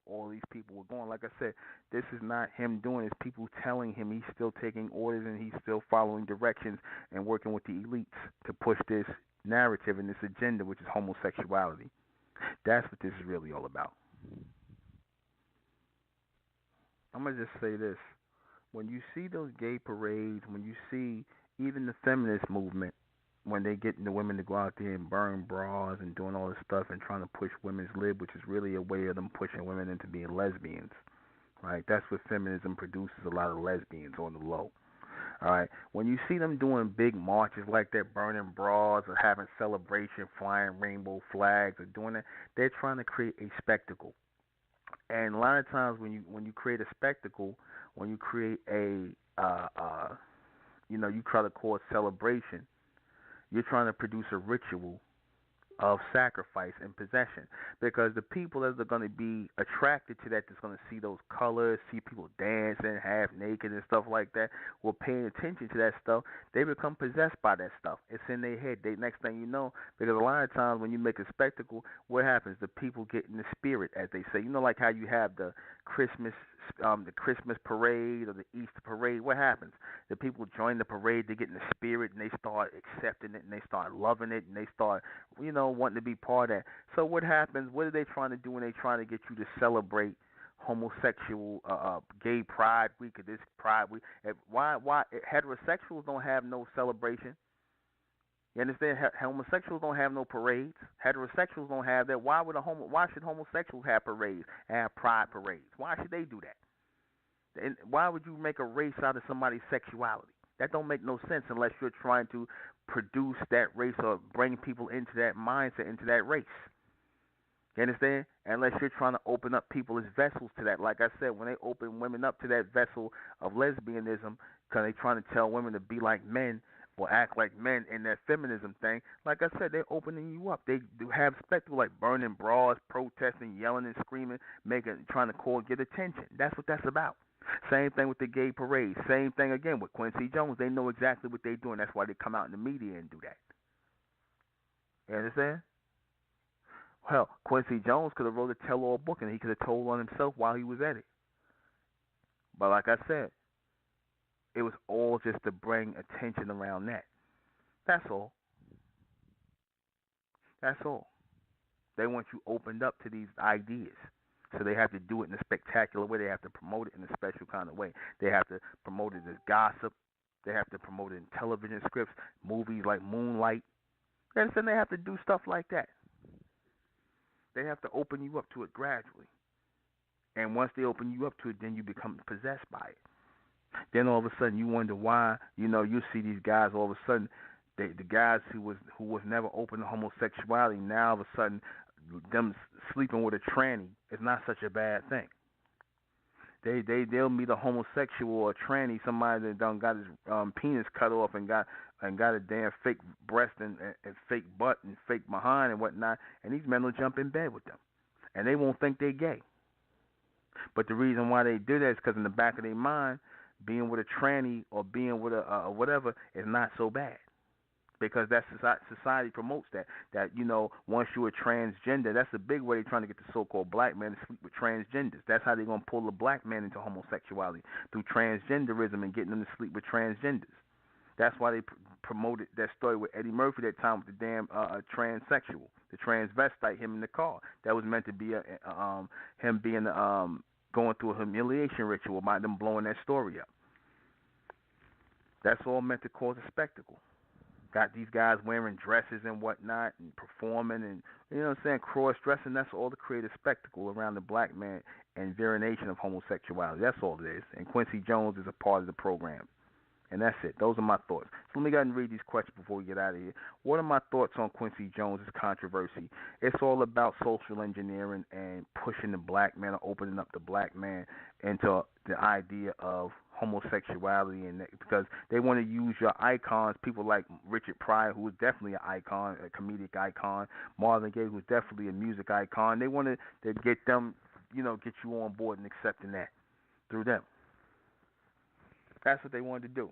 Speaker 1: all these people were gone. Like I said, this is not him doing it. It's people telling him he's still taking orders and he's still following directions and working with the elites to push this narrative and this agenda, which is homosexuality. That's what this is really all about. I'm going to just say this. When you see those gay parades, when you see even the feminist movement, when they get the women to go out there and burn bras and doing all this stuff and trying to push women's lib, which is really a way of them pushing women into being lesbians, right? That's what feminism produces, a lot of lesbians on the low, all right? When you see them doing big marches like that, burning bras or having celebration, flying rainbow flags or doing that, they're trying to create a spectacle. And a lot of times when you create a spectacle, when you create a, you try to cause celebration, you're trying to produce a ritual of sacrifice and possession. Because the people that are going to be attracted to that, that's going to see those colors, see people dancing half naked and stuff like that, will paying attention to that stuff, they become possessed by that stuff. It's in their head. Next thing you know, because a lot of times when you make a spectacle, what happens? The people get in the spirit, as they say. Like how you have the Christmas parade or the Easter parade. What happens? The people join the parade, they get in the spirit, and they start accepting it, and they start loving it, and they start, wanting to be part of that. So what happens? What are they trying to do when they trying to get you to celebrate homosexual, gay pride week or this pride week. Why heterosexuals don't have no celebration? You understand? Homosexuals don't have no parades. Heterosexuals don't have that. Why should homosexuals have parades and have pride parades? Why should they do that? And why would you make a race out of somebody's sexuality? That don't make no sense unless you're trying to produce that race or bring people into that mindset, into that race. You understand? Unless you're trying to open up people as vessels to that. Like I said, when they open women up to that vessel of lesbianism, because they're trying to tell women to be like men or act like men in that feminism thing, like I said, they're opening you up. They do have spectacle like burning bras, protesting, yelling and screaming, trying to get attention. That's what that's about. Same thing with the gay parade. Same thing again with Quincy Jones. They know exactly what they're doing. That's why they come out in the media and do that. You understand? Hell, Quincy Jones could have wrote a tell-all book and he could have told on himself while he was at it. But like I said, it was all just to bring attention around that. That's all. That's all. They want you opened up to these ideas. So they have to do it in a spectacular way. They have to promote it in a special kind of way. They have to promote it as gossip. They have to promote it in television scripts, movies like Moonlight. And then they have to do stuff like that. They have to open you up to it gradually. And once they open you up to it, then you become possessed by it. Then all of a sudden you wonder why, you see these guys all of a sudden, the guys who was never open to homosexuality, now all of a sudden them sleeping with a tranny is not such a bad thing. They'll meet a homosexual or a tranny, somebody that done got his penis cut off and got a damn fake breast and fake butt and fake behind and whatnot, and these men will jump in bed with them, and they won't think they're gay. But the reason why they do that is because in the back of their mind, being with a tranny or being with a whatever is not so bad. Because that society promotes that once you're a transgender, that's a big way they're trying to get the so-called black man to sleep with transgenders. That's how they're going to pull the black man into homosexuality, through transgenderism and getting them to sleep with transgenders. That's why they promoted that story with Eddie Murphy that time with the damn transsexual, the transvestite, him in the car. That was meant to be him being going through a humiliation ritual by them blowing that story up. That's all meant to cause a spectacle. Got these guys wearing dresses and whatnot and performing and, cross-dressing. That's all to create a spectacle around the black man and variation of homosexuality. That's all it is. And Quincy Jones is a part of the program. And that's it. Those are my thoughts. So let me go ahead and read these questions before we get out of here. What are my thoughts on Quincy Jones' controversy? It's all about social engineering and pushing the black man or opening up the black man into the idea of homosexuality, and because they want to use your icons, people like Richard Pryor, who was definitely an icon, a comedic icon, Marvin Gaye, who was definitely a music icon. They wanted to get them, get you on board and accepting that through them. That's what they wanted to do.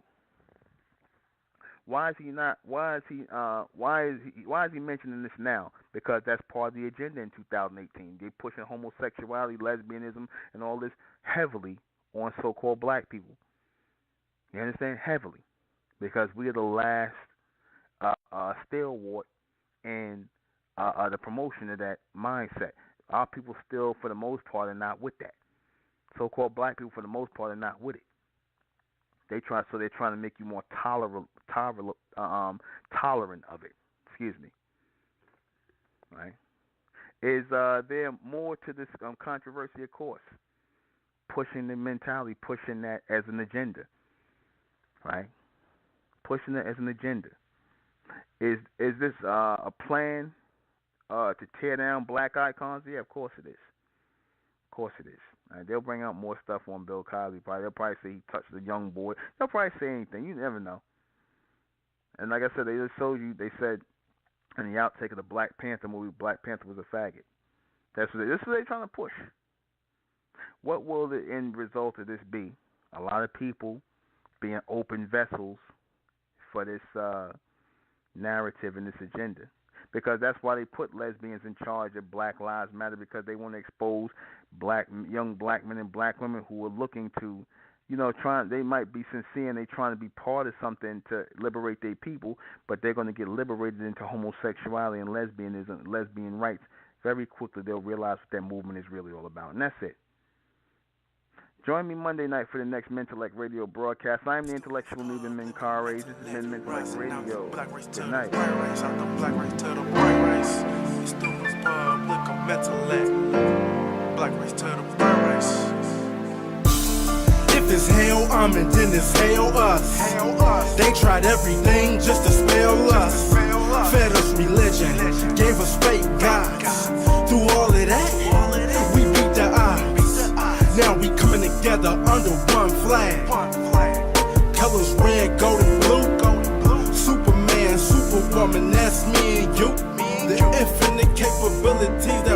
Speaker 1: Why is he not? Why is he mentioning this now? Because that's part of the agenda in 2018. They're pushing homosexuality, lesbianism, and all this heavily on so-called black people. You understand? Heavily. Because we are the last stalwart in the promotion of that mindset. Our people still, for the most part, are not with that. So-called black people, for the most part, are not with it. They're trying to make you more tolerant of it. Excuse me. Right? Is there more to this controversy? Of course. Pushing the mentality, pushing that as an agenda, right? Pushing it as an agenda. Is this a plan to tear down black icons? Yeah, of course it is. Of course it is. They'll bring out more stuff on Bill Cosby. They'll probably say he touched a young boy. They'll probably say anything. You never know. And like I said, they just showed you. They said in the outtake of the Black Panther movie, Black Panther was a faggot. This is what they're trying to push. What will the end result of this be? A lot of people being open vessels for this narrative and this agenda. Because that's why they put lesbians in charge of Black Lives Matter, because they want to expose young black men and black women who are looking to, they might be sincere and they're trying to be part of something to liberate their people, but they're going to get liberated into homosexuality and lesbianism, lesbian rights. Very quickly they'll realize what that movement is really all about. And that's it. Join me Monday night for the next Mentellect Radio broadcast. I am the intellectual Nuben Menkares. This has been Mentellect Radio. Good night.
Speaker 3: Black race to the white race. The students public of Mentellect. Black race to the white race. If it's hell, and then it's hell us. They tried everything just to spell us. Fed us religion, gave us fake gods. Through all of that, we beat the odds. Now we coming together under one flag. Colors red, gold, and blue. Superman, Superwoman, that's me and you. The infinite capabilities that